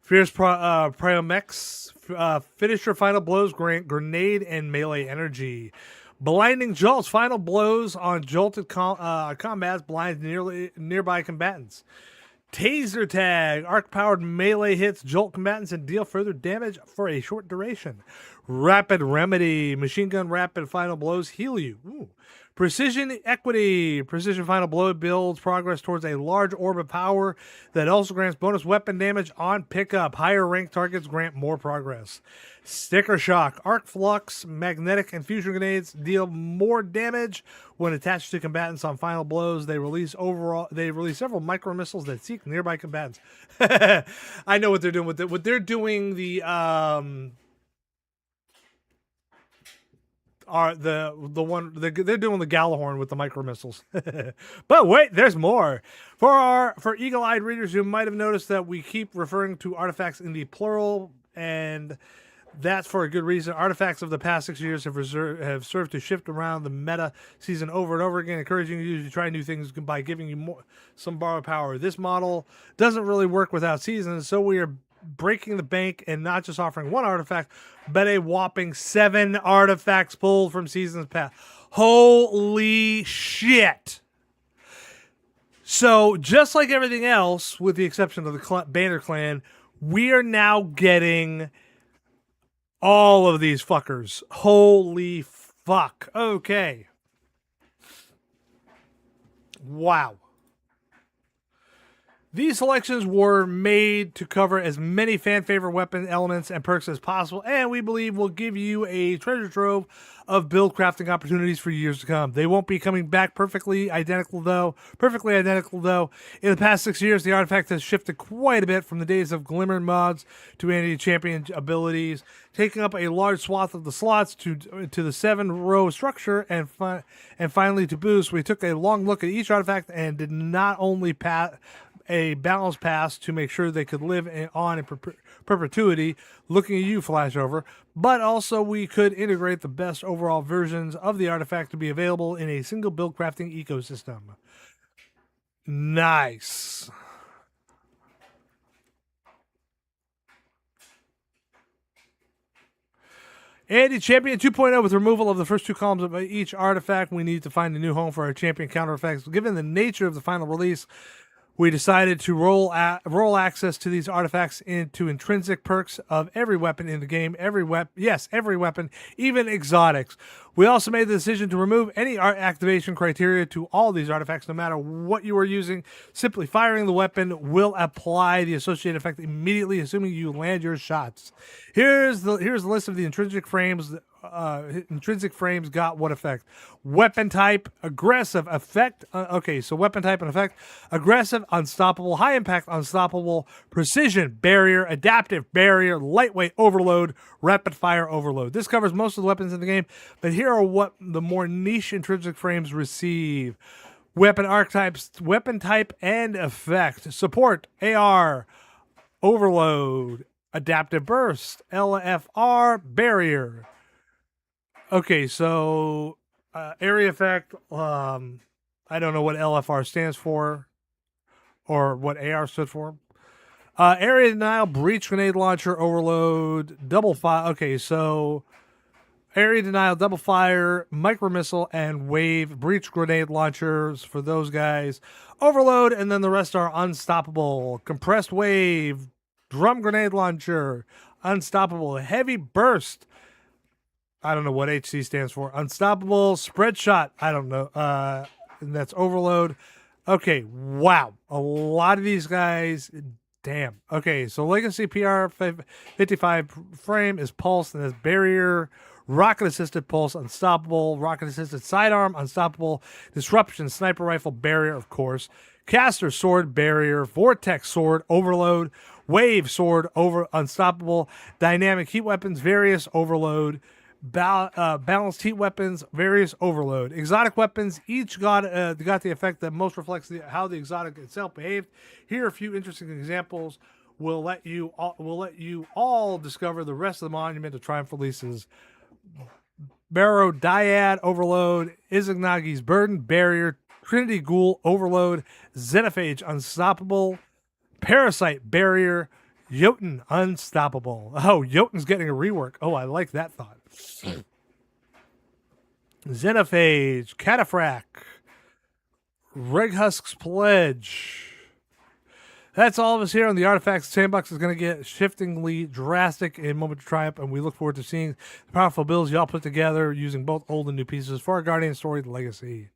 Speaker 1: Fierce Priomex, finish your final blows, grant grenade and melee energy. Blinding Jolts, final blows on jolted combats, blinds nearby combatants. Taser Tag, arc-powered melee hits jolt combatants and deal further damage for a short duration. Rapid Remedy, machine gun rapid final blows heal you. Ooh. Precision Equity, precision final blow builds progress towards a large orb of power that also grants bonus weapon damage on pickup. Higher ranked targets grant more progress. Sticker Shock, Arc Flux, magnetic and fusion grenades deal more damage when attached to combatants on final blows. They release several micro missiles that seek nearby combatants. I know what they're doing with it. What they're doing they're doing the Galahorn with the micro missiles. But wait, there's more. For eagle-eyed readers, you might have noticed that we keep referring to artifacts in the plural, and that's for a good reason. Artifacts of the past 6 years have served to shift around the meta season over and over again, encouraging you to try new things by giving you some borrowed power. This model doesn't really work without seasons, so we are breaking the bank and not just offering one artifact, but a whopping 7 artifacts pulled from seasons past. Holy shit! So, just like everything else, with the exception of the Banner Clan, we are now getting all of these fuckers. Holy fuck. Okay. Wow. These selections were made to cover as many fan-favorite weapon elements and perks as possible, and we believe will give you a treasure trove of build crafting opportunities for years to come. They won't be coming back perfectly identical though. In the past 6 years, the artifact has shifted quite a bit from the days of glimmer mods to anti-champion abilities, taking up a large swath of the slots to the 7-row structure, and finally to boost. We took a long look at each artifact and did not only a balanced pass to make sure they could live on in perpetuity, looking at you, Flashover, but also we could integrate the best overall versions of the artifact to be available in a single build crafting ecosystem. Nice. Anti-Champion 2.0, with removal of the first 2 columns of each artifact, we need to find a new home for our champion counter effects. Given the nature of the final release, we decided to roll access to these artifacts into intrinsic perks of every weapon in the game. Every weapon, even exotics. We also made the decision to remove any activation criteria to all these artifacts, no matter what you are using. Simply firing the weapon will apply the associated effect immediately, assuming you land your shots. Here's the list of the intrinsic frames. Intrinsic frames got what effect? Weapon type, aggressive, effect. So weapon type and effect: aggressive, unstoppable; high impact, unstoppable; precision, barrier; adaptive, barrier; lightweight, overload; rapid fire, overload. This covers most of the weapons in the game, but here are what the more niche intrinsic frames receive. Weapon archetypes, weapon type and effect. Support: AR, overload; adaptive burst, LFR, barrier. Okay, so area effect, I don't know what LFR stands for or what AR stood for. Area denial, breach grenade launcher, overload, double fire. Okay, so area denial, double fire, micro missile, and wave, breach grenade launchers for those guys. Overload, and then the rest are unstoppable. Compressed wave, drum grenade launcher, unstoppable. Heavy burst, I don't know what HC stands for. Unstoppable. Spread shot, I don't know. And that's overload. Okay, wow. A lot of these guys, damn. Okay, so Legacy PR 55 frame is pulse, and that's barrier. Rocket assisted pulse, unstoppable. Rocket assisted sidearm, unstoppable. Disruption, sniper rifle, barrier, of course. Caster sword, barrier. Vortex sword, overload. Wave sword, unstoppable. Dynamic heat weapons, various, overload. Balanced heat weapons, various, overload. Exotic weapons each got the effect that most reflects how the exotic itself behaved. Here are a few interesting examples. We'll let you all discover the rest of the Monument of Triumph releases. Barrow Dyad Overload, Izanagi's Burden Barrier, Trinity Ghoul Overload, Xenophage Unstoppable, Parasite Barrier, Jotun Unstoppable. Oh, Jotun's getting a rework. Oh, I like that thought. Xenophage, Cataphract, Reghusk's Pledge. That's all of us here on the Artifacts Sandbox. Is going to get shiftingly drastic in Moment of Triumph, and we look forward to seeing the powerful builds y'all put together using both old and new pieces for our Guardian Story Legacy.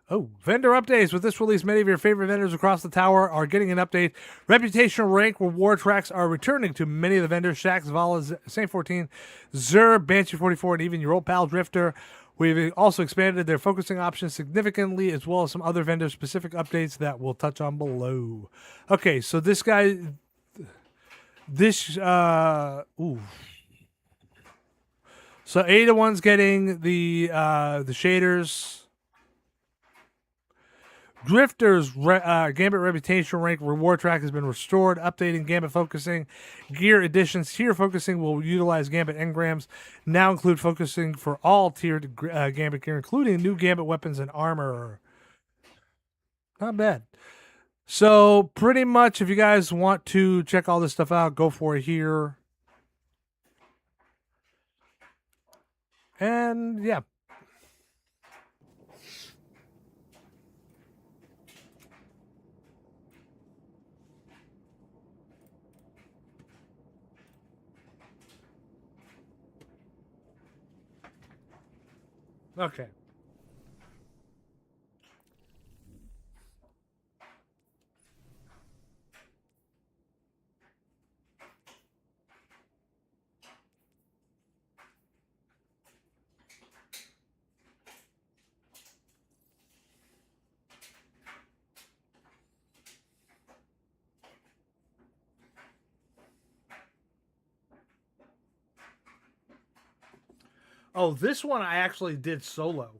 Speaker 1: Oh, vendor updates. With this release, many of your favorite vendors across the tower are getting an update. Reputational rank reward tracks are returning to many of the vendors. Shax, Vala, Saint 14, Zur, Banshee 44, and even your old pal Drifter. We've also expanded their focusing options significantly, as well as some other vendor-specific updates that we'll touch on below. Okay, so this guy... Ooh. So Ada-1's getting the shaders... Drifter's Gambit Reputation Rank reward track has been restored, updating Gambit Focusing. Gear additions, tier focusing will utilize Gambit engrams. Now include focusing for all tiered Gambit gear, including new Gambit weapons and armor. Not bad. So pretty much, if you guys want to check all this stuff out, go for it here. And yeah. Okay. Oh, this one I actually did solo.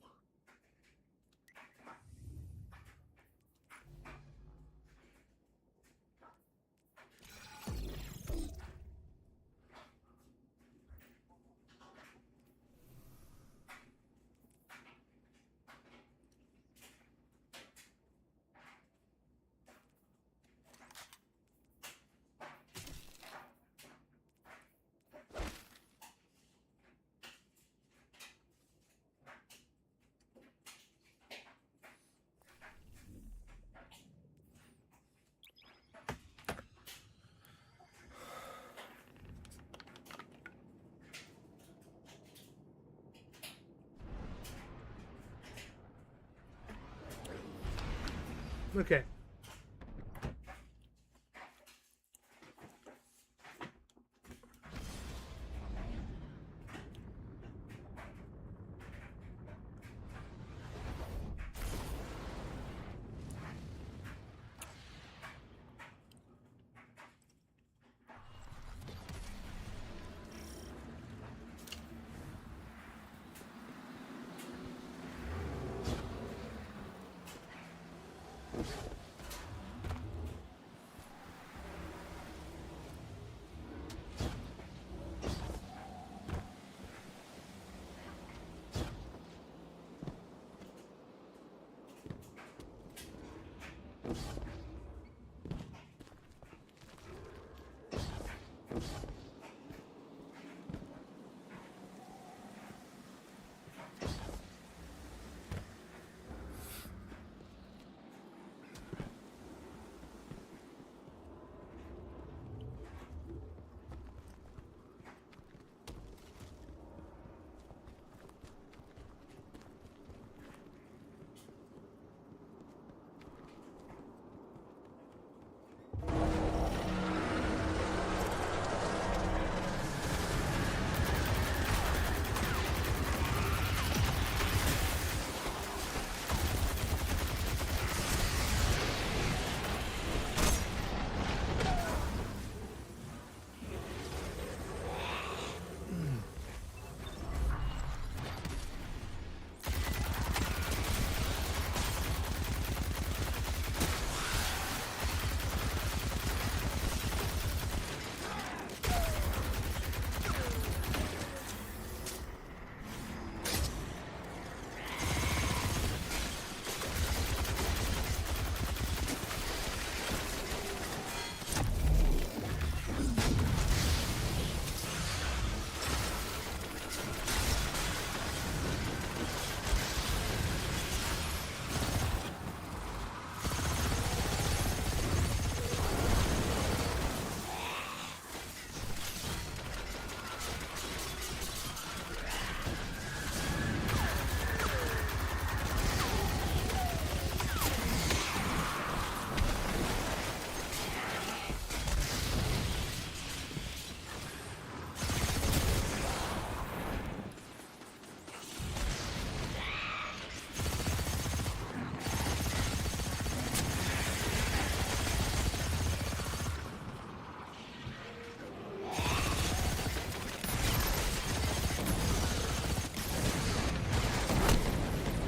Speaker 1: Okay.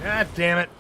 Speaker 1: God damn it.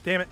Speaker 1: Damn it.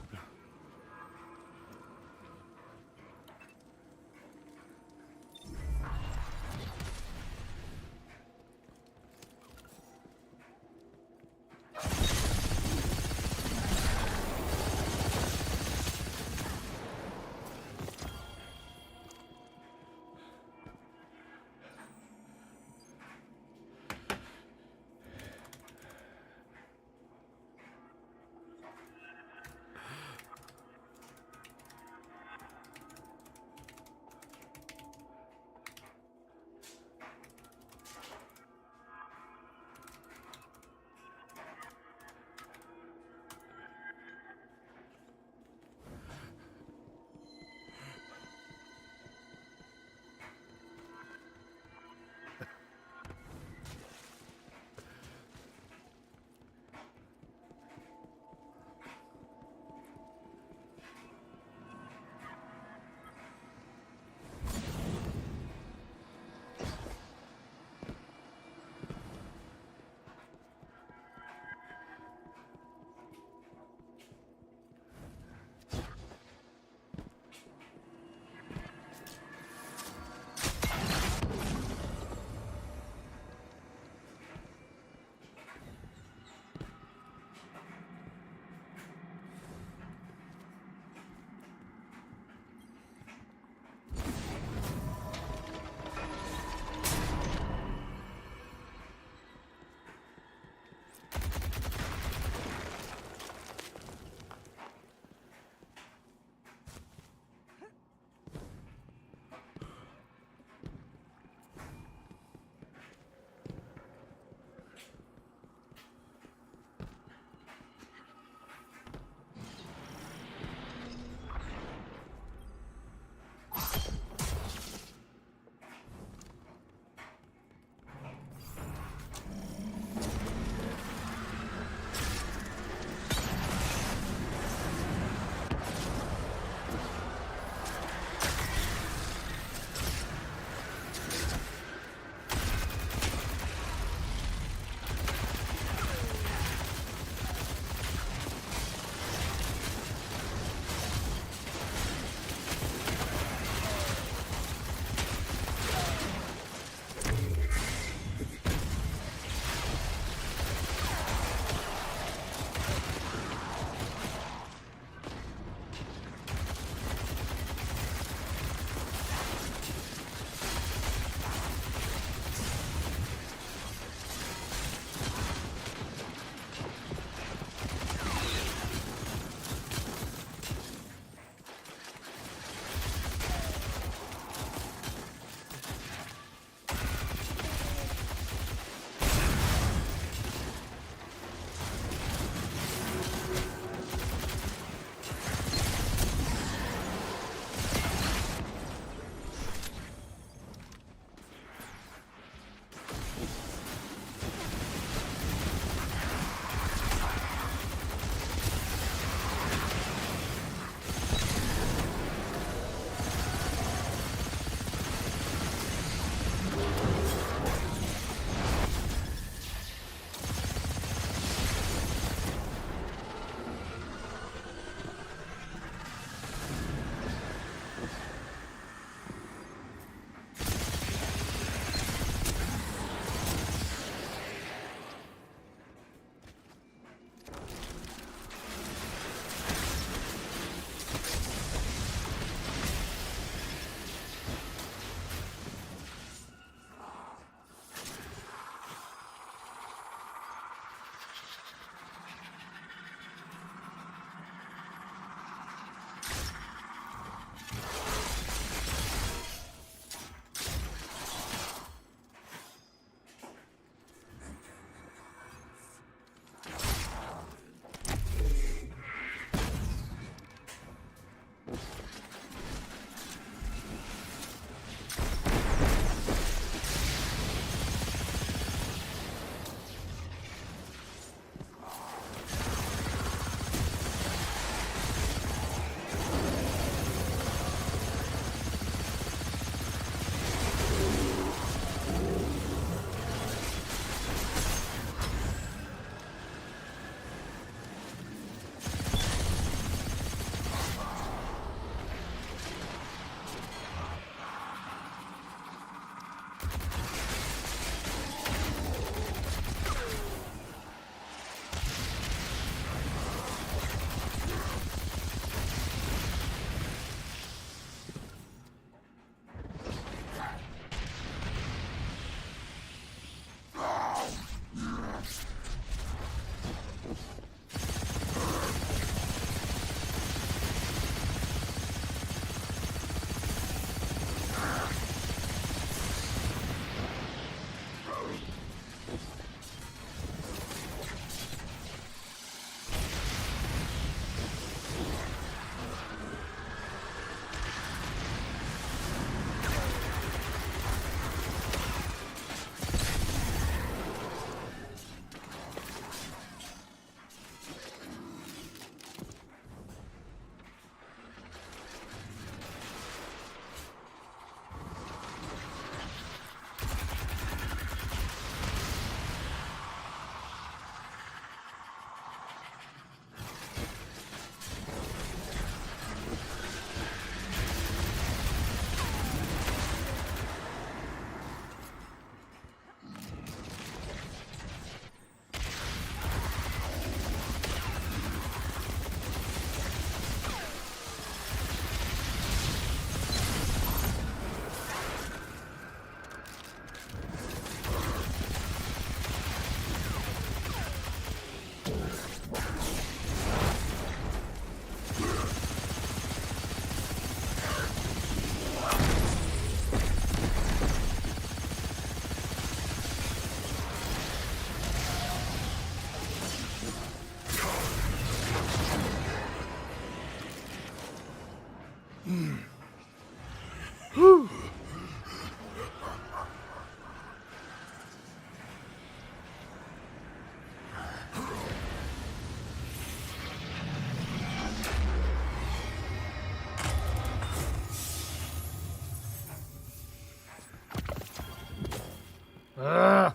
Speaker 1: Ugh.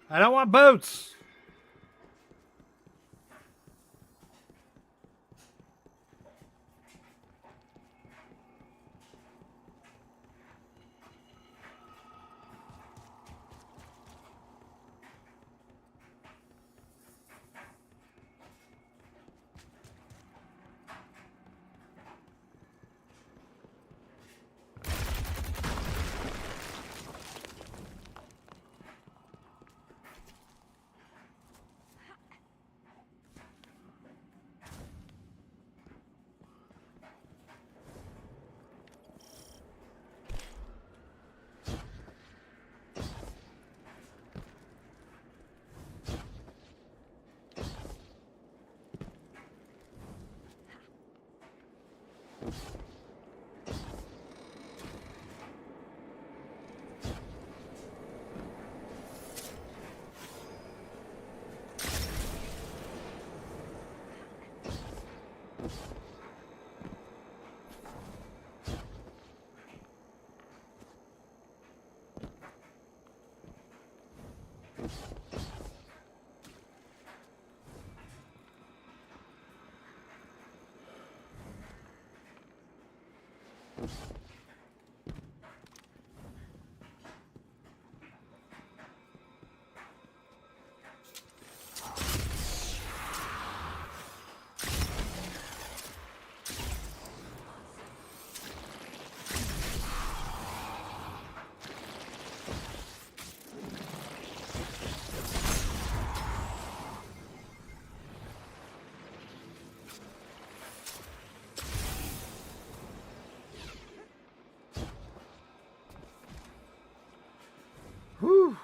Speaker 1: I don't want boats. Whew.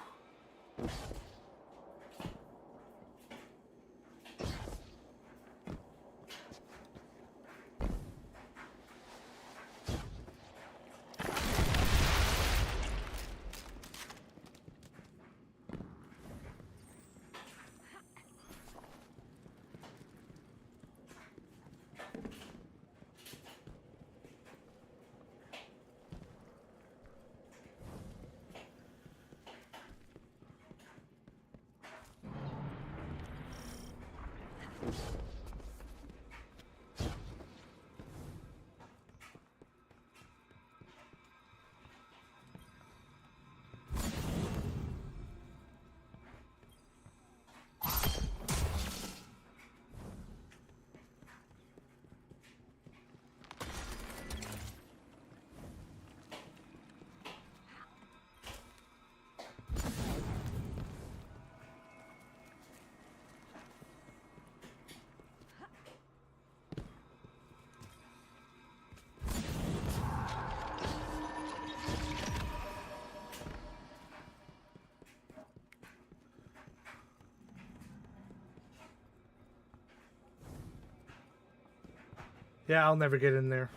Speaker 1: Yeah, I'll never get in there.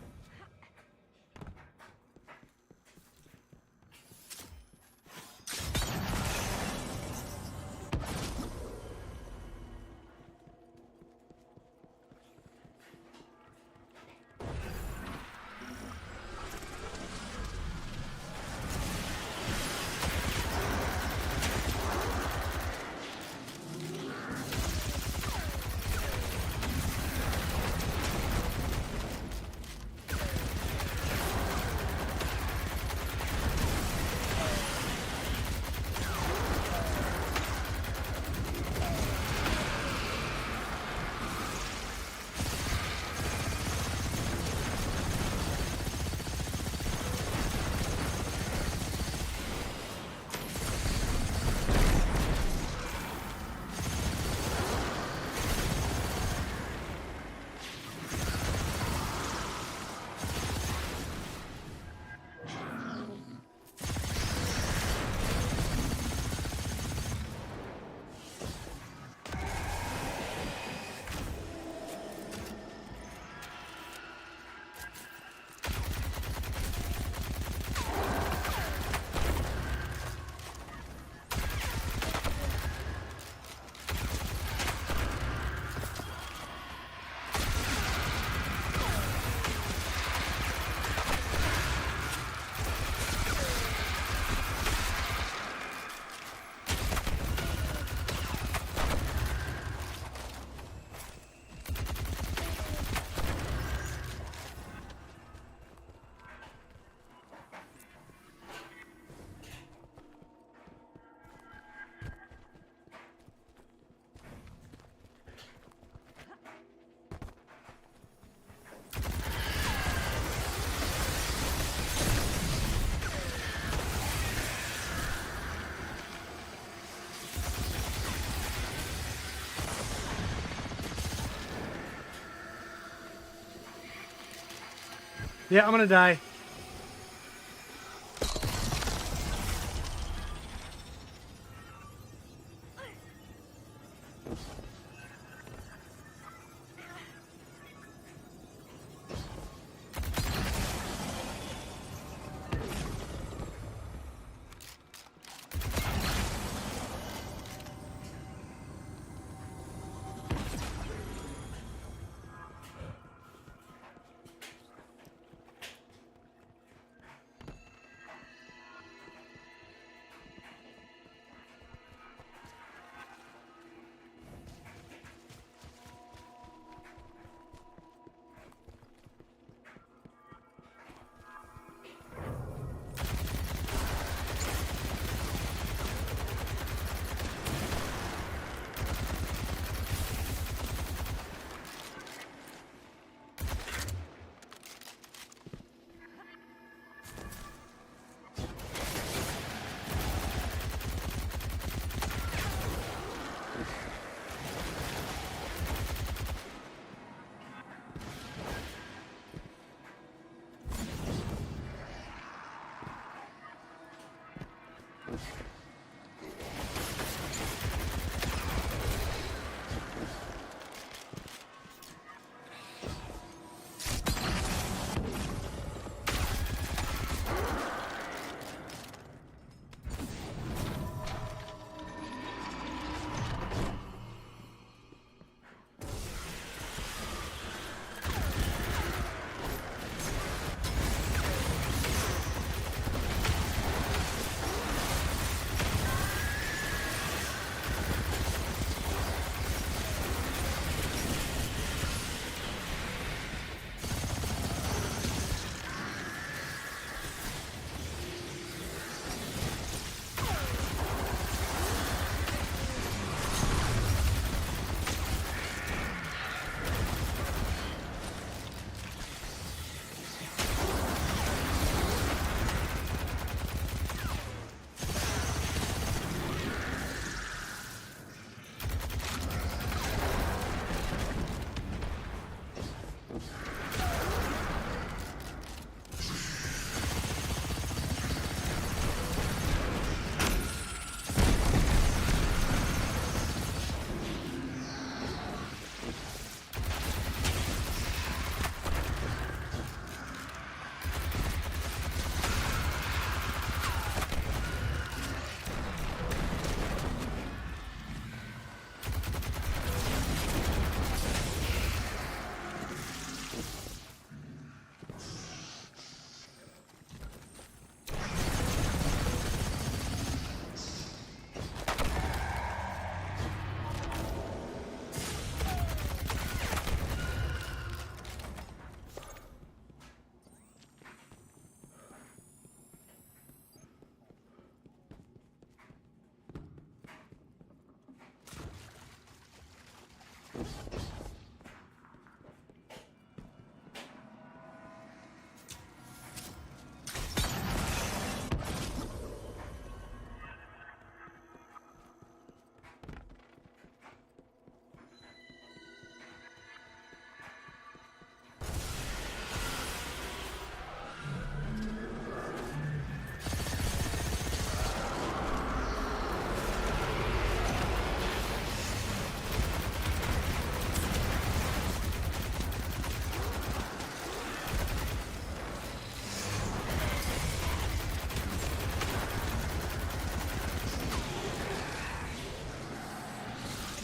Speaker 1: Yeah, I'm gonna die.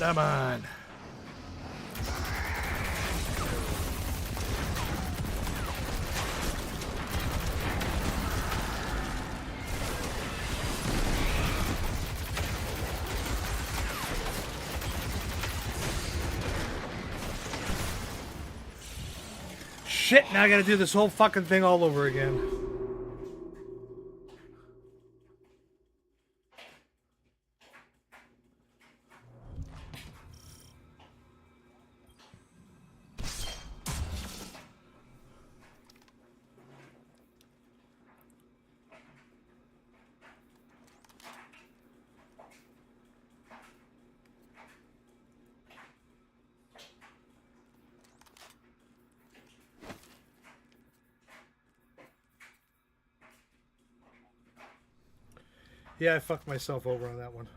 Speaker 1: Come on. Shit, now I gotta do this whole fucking thing all over again. Yeah, I fucked myself over on that one.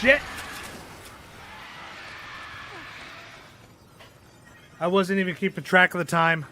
Speaker 1: Shit! I wasn't even keeping track of the time.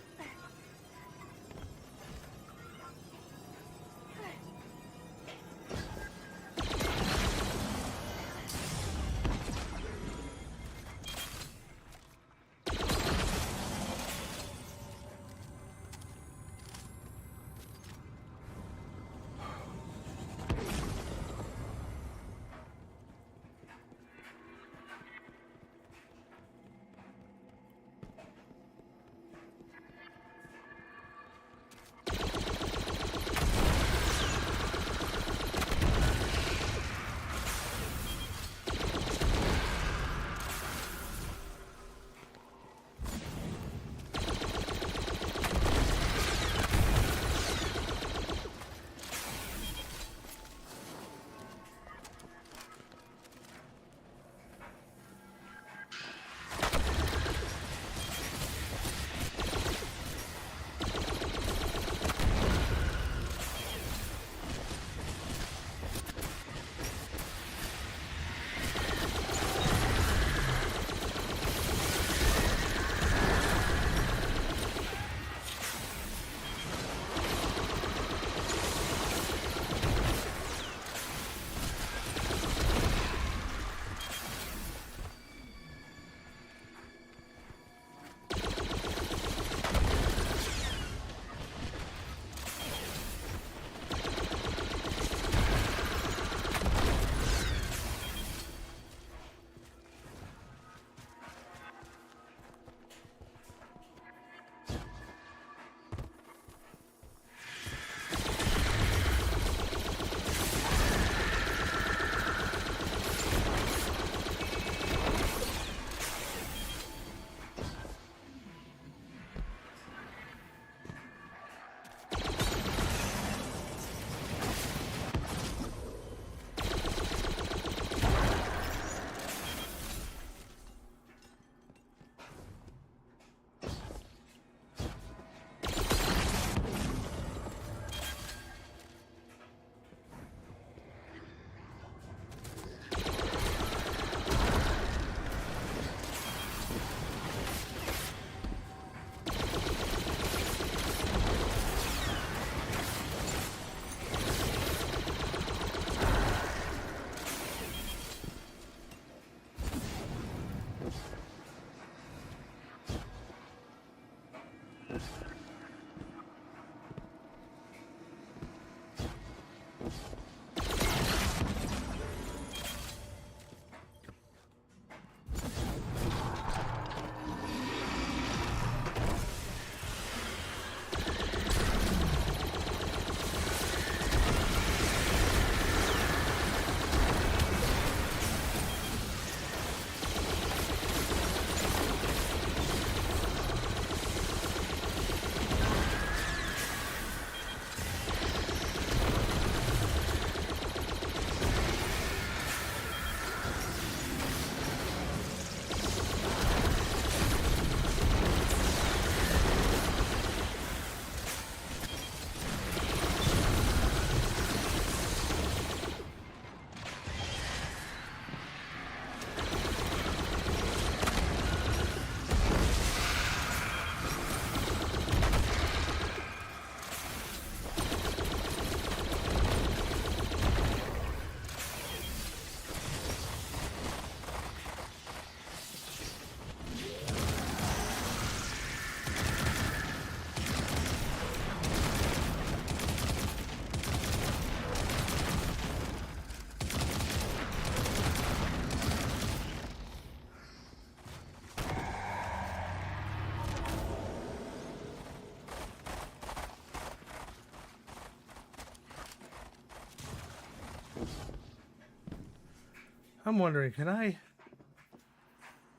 Speaker 1: I'm wondering, can I?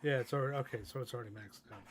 Speaker 1: Yeah, it's already okay. So it's already maxed out.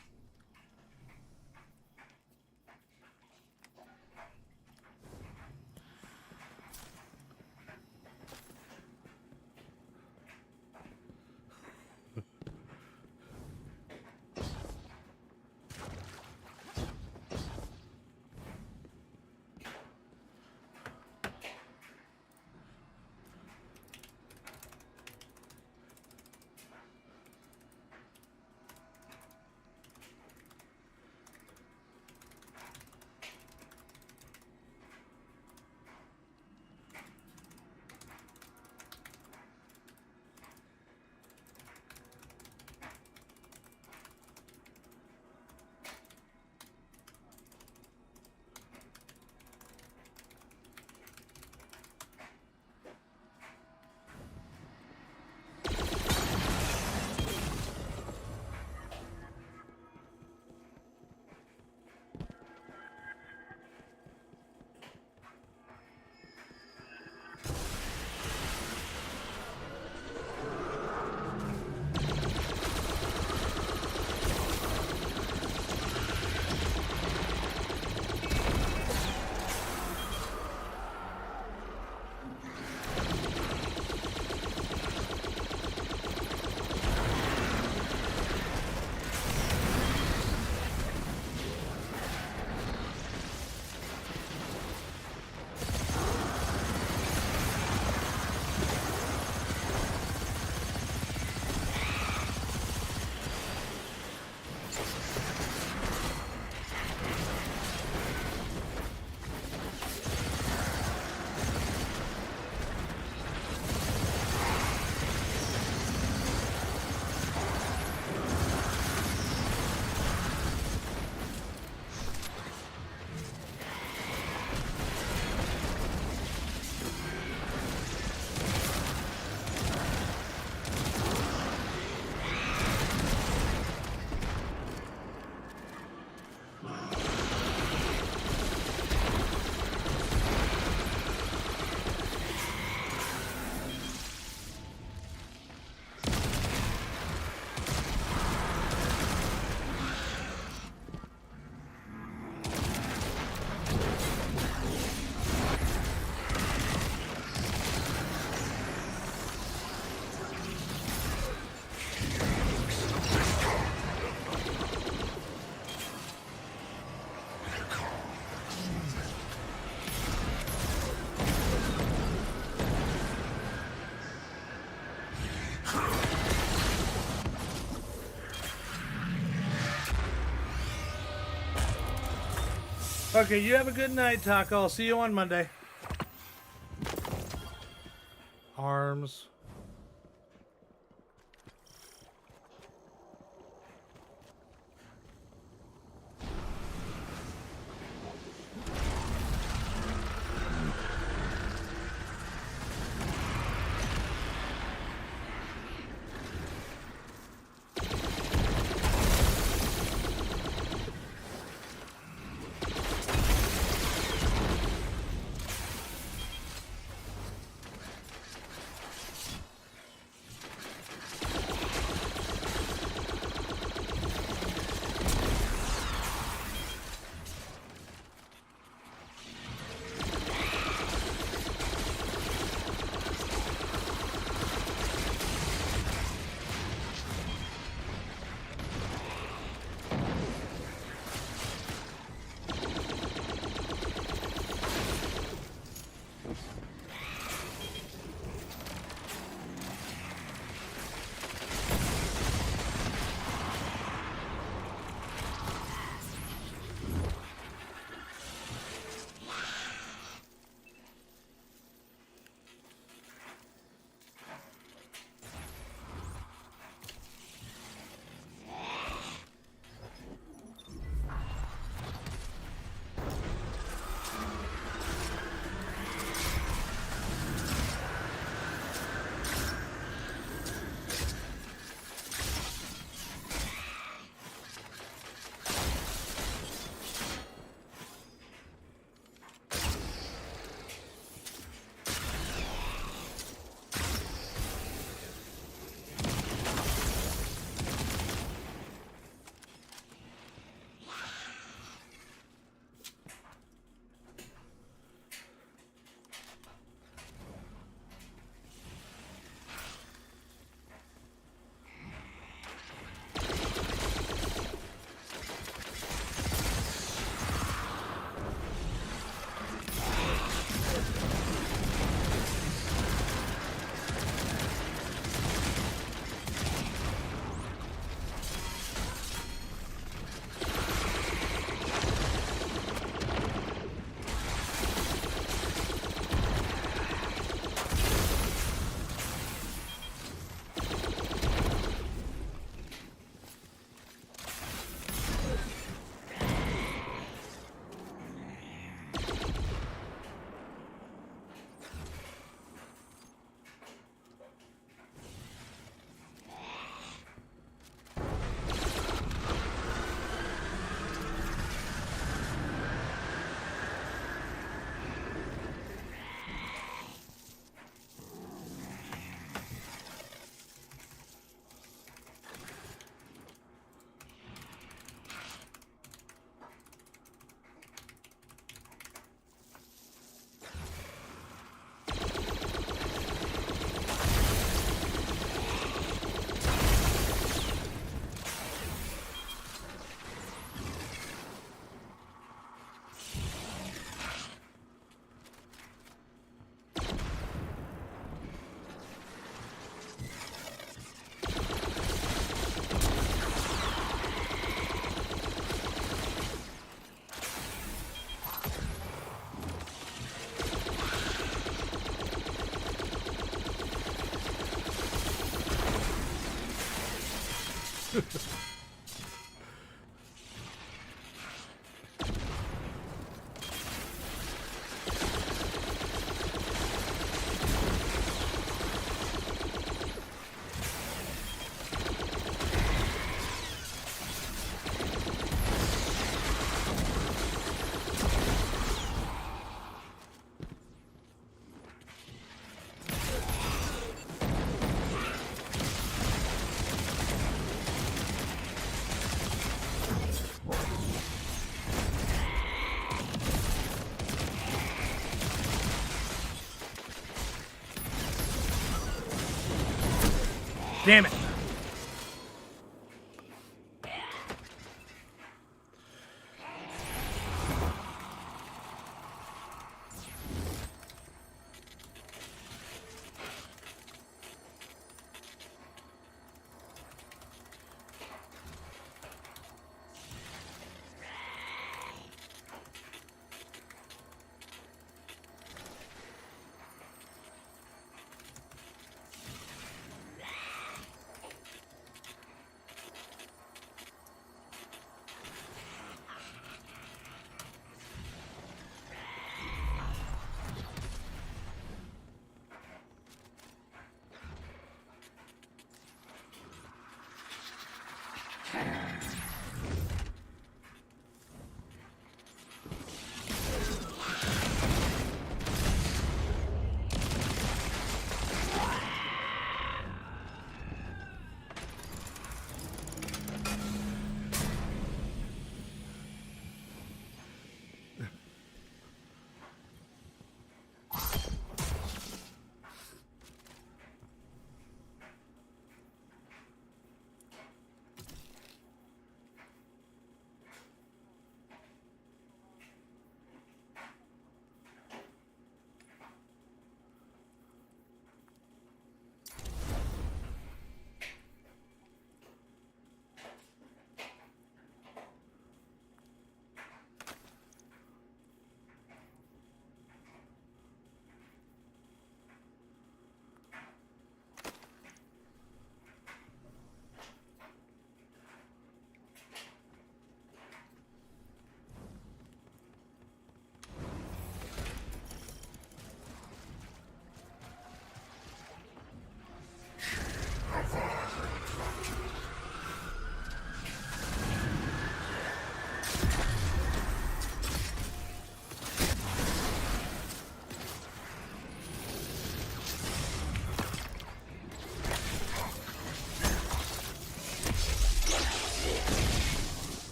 Speaker 1: Okay, you have a good night, Taco. I'll see you on Monday. Arms. Damn it.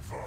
Speaker 2: Fire.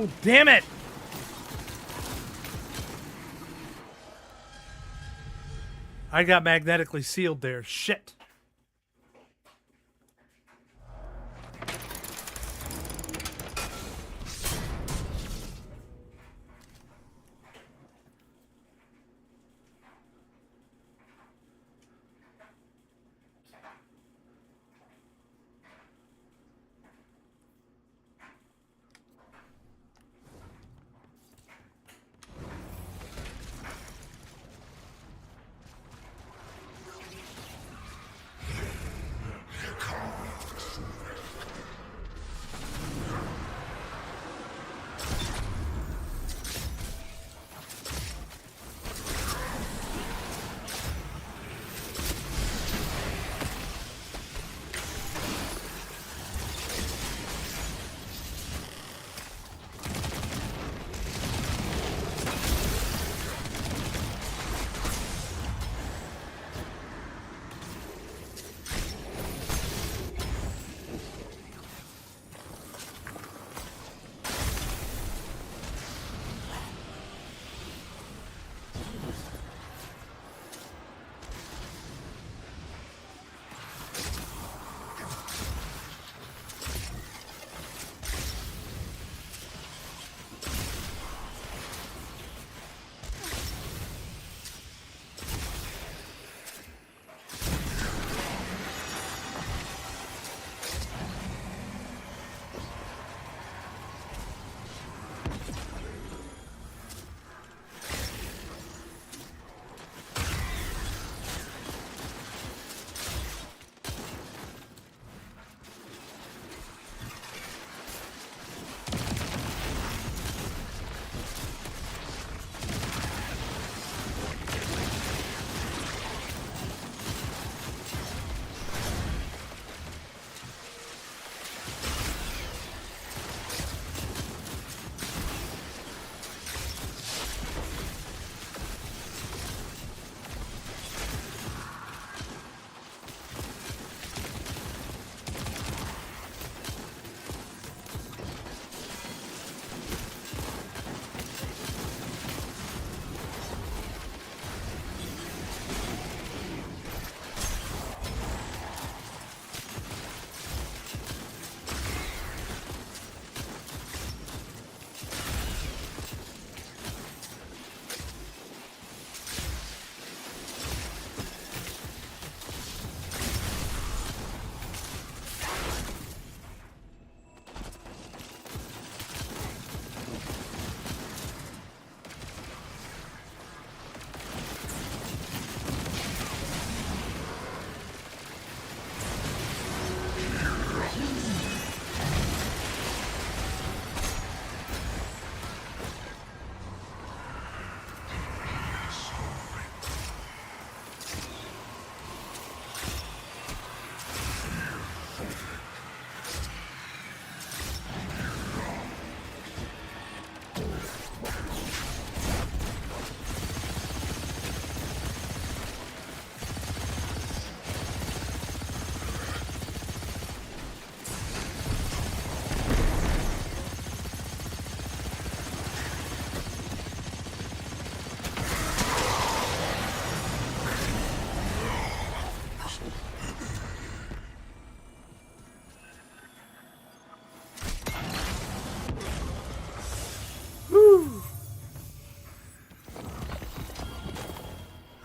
Speaker 1: Oh, damn it! I got magnetically sealed there. Shit.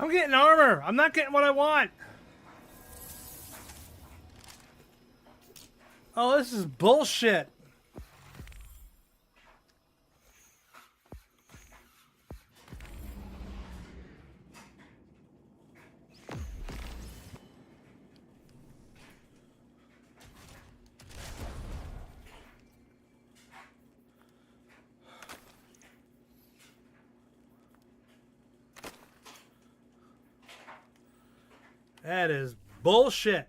Speaker 1: I'm getting armor. I'm not getting what I want. Oh, this is bullshit. That is bullshit.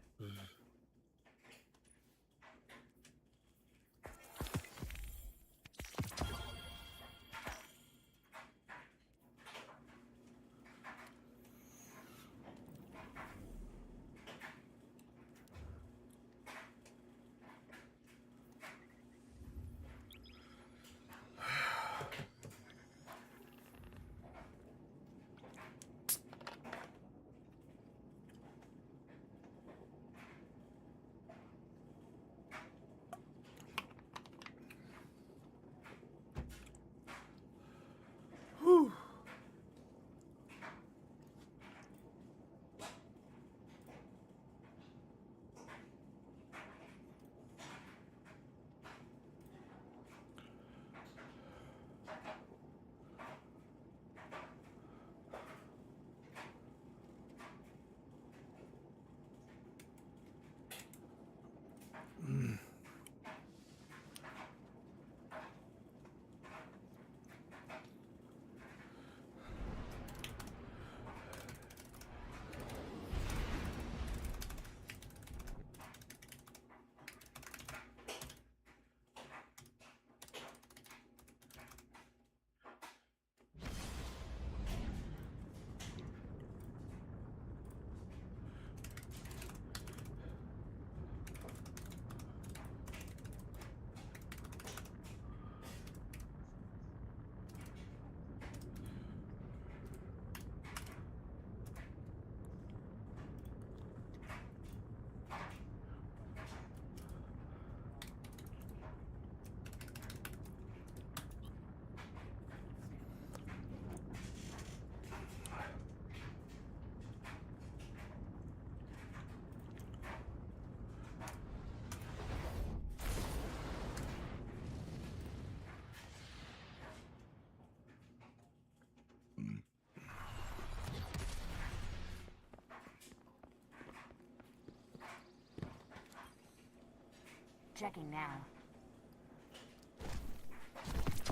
Speaker 4: Checking now.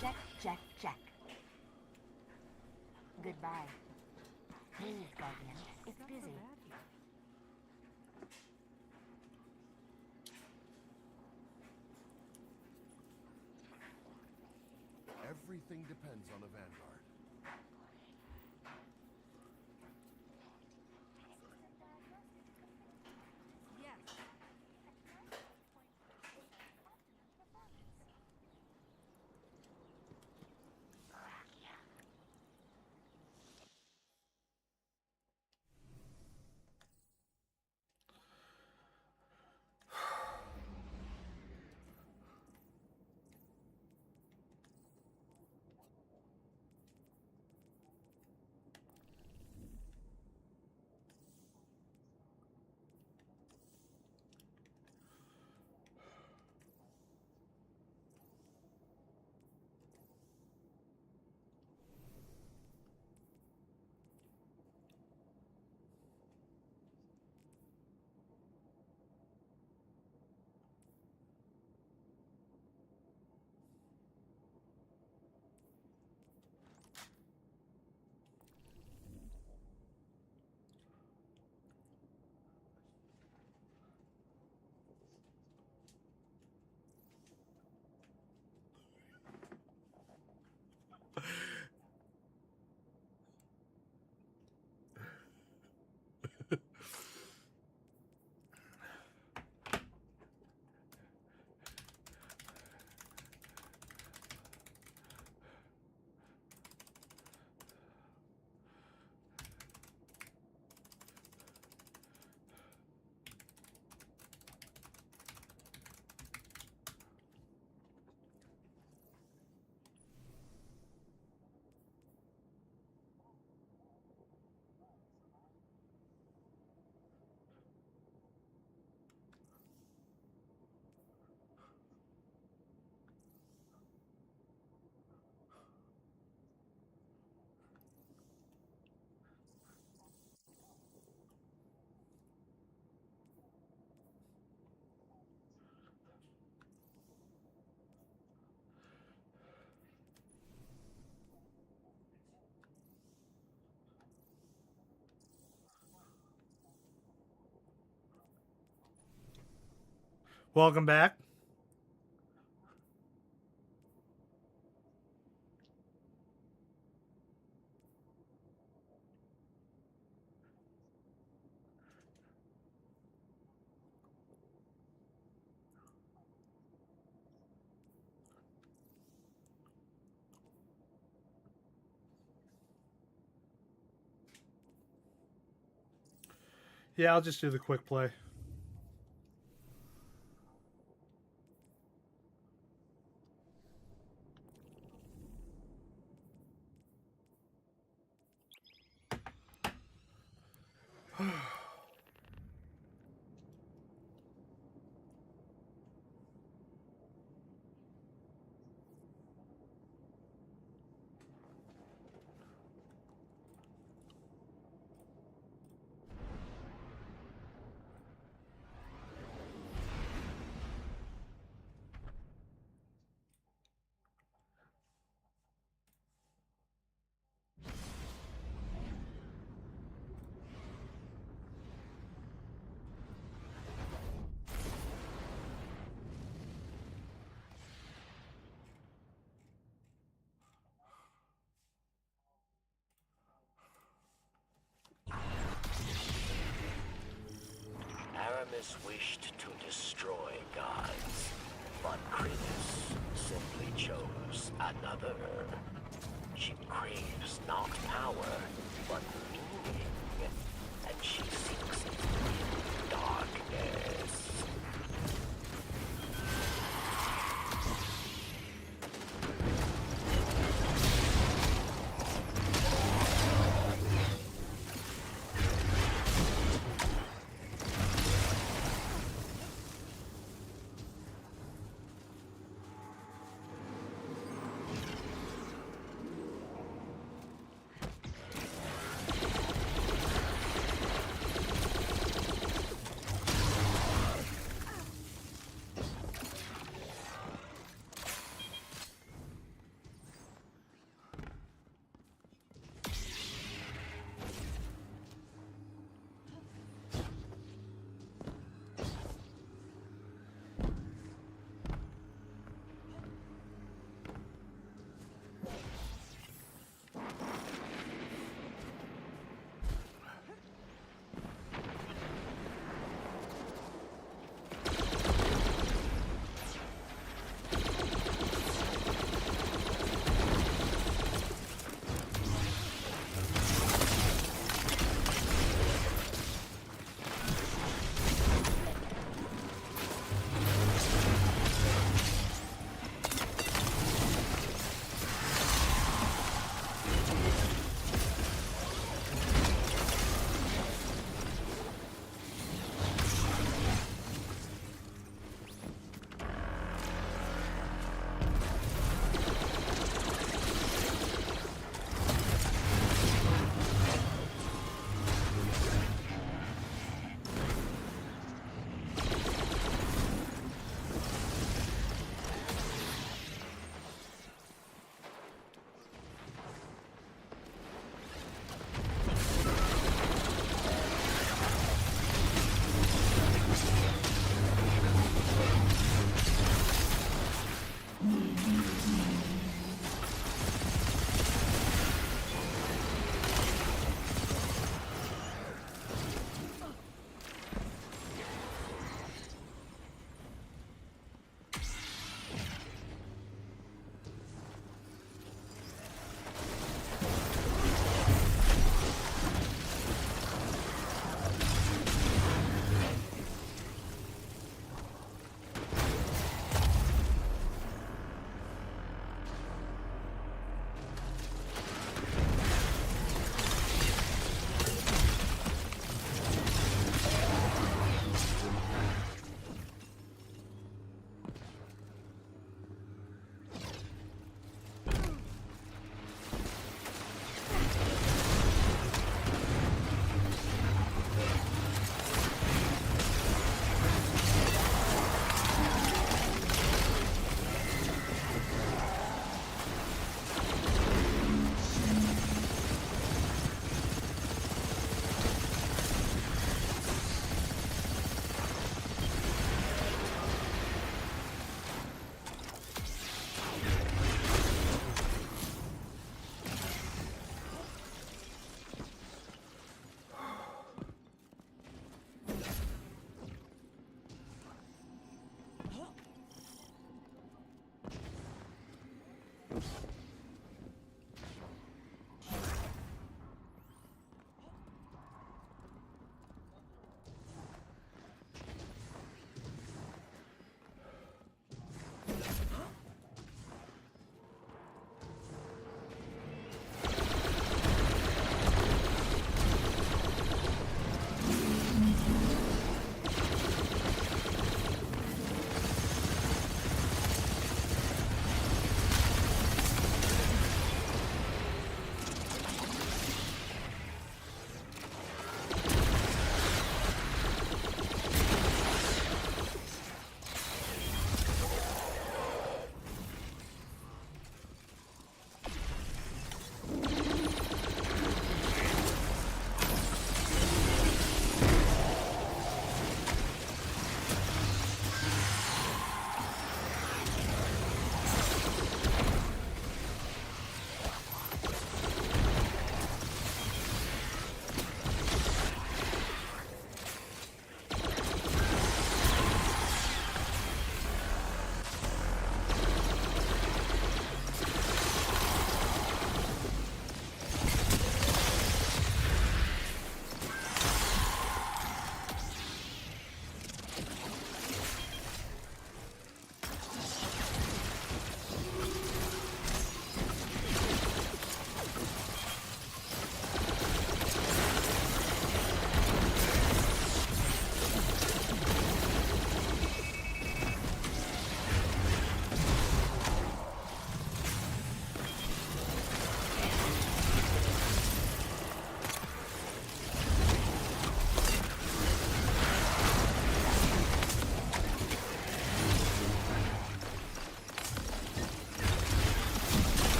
Speaker 4: Check, check, check. Goodbye. Move, Guardian. It's busy.
Speaker 2: Everything depends on a Vanguard.
Speaker 1: Welcome back. Yeah, I'll just do the quick play.
Speaker 5: Aramis wished to destroy gods, but Kratos simply chose another. She craves not power, but meaning, and she seeks it in darkness.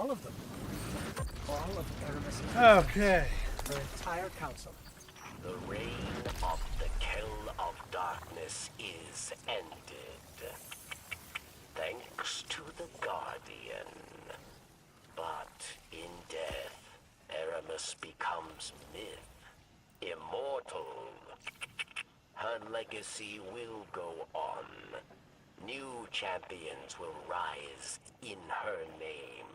Speaker 6: All of them. All of Aramis'
Speaker 1: Okay.
Speaker 6: her entire council.
Speaker 5: The reign of the Kill of Darkness is ended. Thanks to the Guardian. But in death, Aramis becomes myth, immortal. Her legacy will go on. New champions will rise in her name.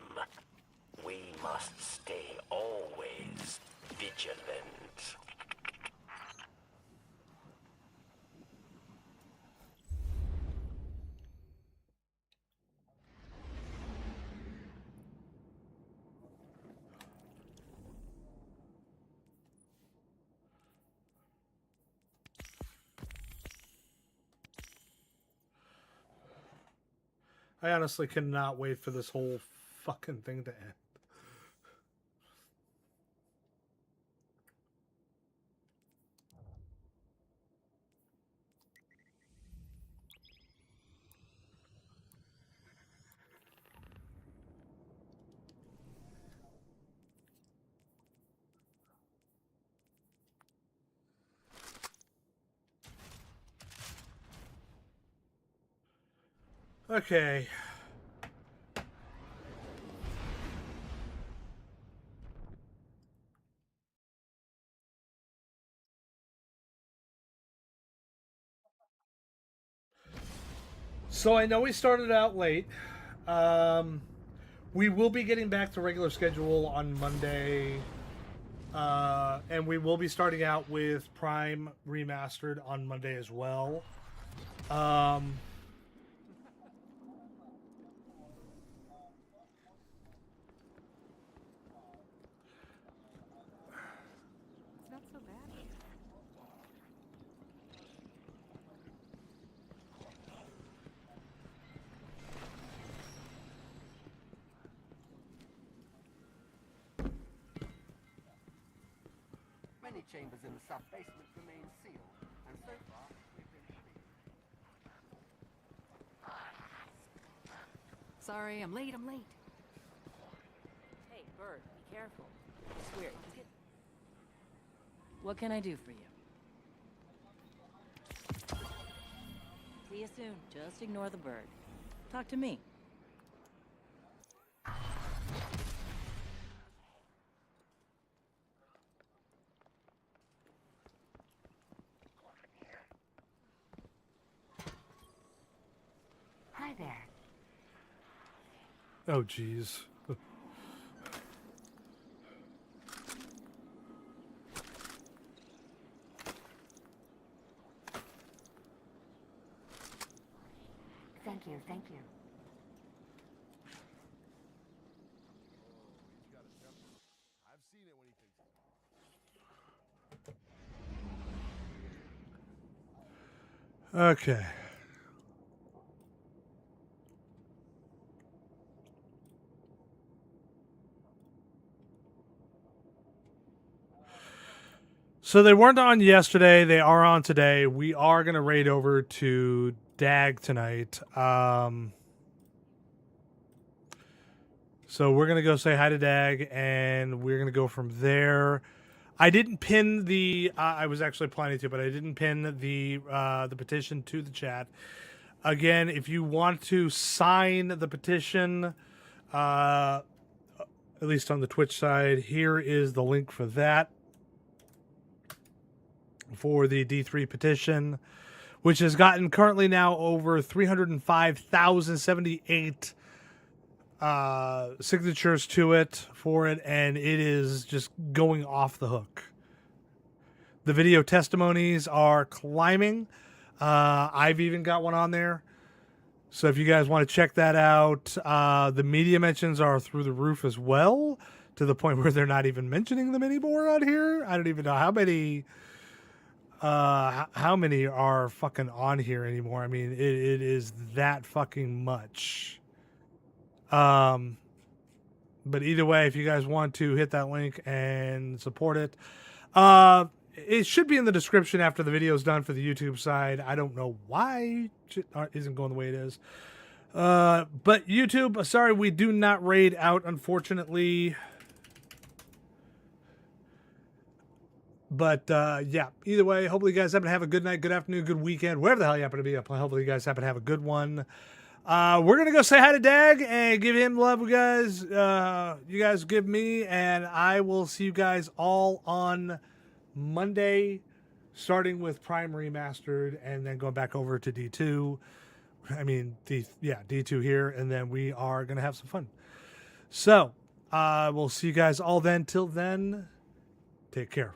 Speaker 5: We must stay always vigilant.
Speaker 1: I honestly cannot wait for this whole fucking thing to end. Okay. So I know we started out late. We will be getting back to regular schedule on Monday. And we will be starting out with Prime Remastered on Monday as well.
Speaker 4: It's not so bad here.
Speaker 7: Many chambers in the sub-basement remain sealed, and so far, we've been free.
Speaker 4: Sorry, I'm late.
Speaker 3: Hey, Bird, be careful. I swear, you get... What can I do for you? See you soon. Just ignore the bird. Talk to me.
Speaker 4: Hi there.
Speaker 1: Oh, jeez.
Speaker 4: Thank you.
Speaker 2: He's got a temper. I've seen it when he thinks he's
Speaker 1: Okay. So they weren't on yesterday. They are on today. We are going to raid over to DAG tonight. So we're going to go say hi to DAG, and we're going to go from there. I didn't pin the... I was actually planning to, but I didn't pin the petition to the chat. Again, if you want to sign the petition, at least on the Twitch side, here is the link for that. For the D3 petition, which has gotten currently now over 305,078 signatures to it for it, and it is just going off the hook. The video testimonies are climbing. I've even got one on there. So if you guys want to check that out, the media mentions are through the roof as well, to the point where they're not even mentioning them anymore on here. I don't even know how many are fucking on here anymore. I mean, it is that fucking much. But either way, if you guys want to hit that link and support it, it should be in the description after the video is done for the YouTube side. I don't know why it isn't going the way it is. But YouTube, sorry, we do not raid out, unfortunately. But yeah, either way, hopefully you guys happen to have a good night, good afternoon, good weekend, wherever the hell you happen to be. Hopefully you guys happen to have a good one. We're going to go say hi to Dag and give him love, you guys. You guys give me, and I will see you guys all on Monday, starting with Prime Remastered and then going back over to D2. I mean, D2 here, and then we are going to have some fun. So, we'll see you guys all then. Till then, take care.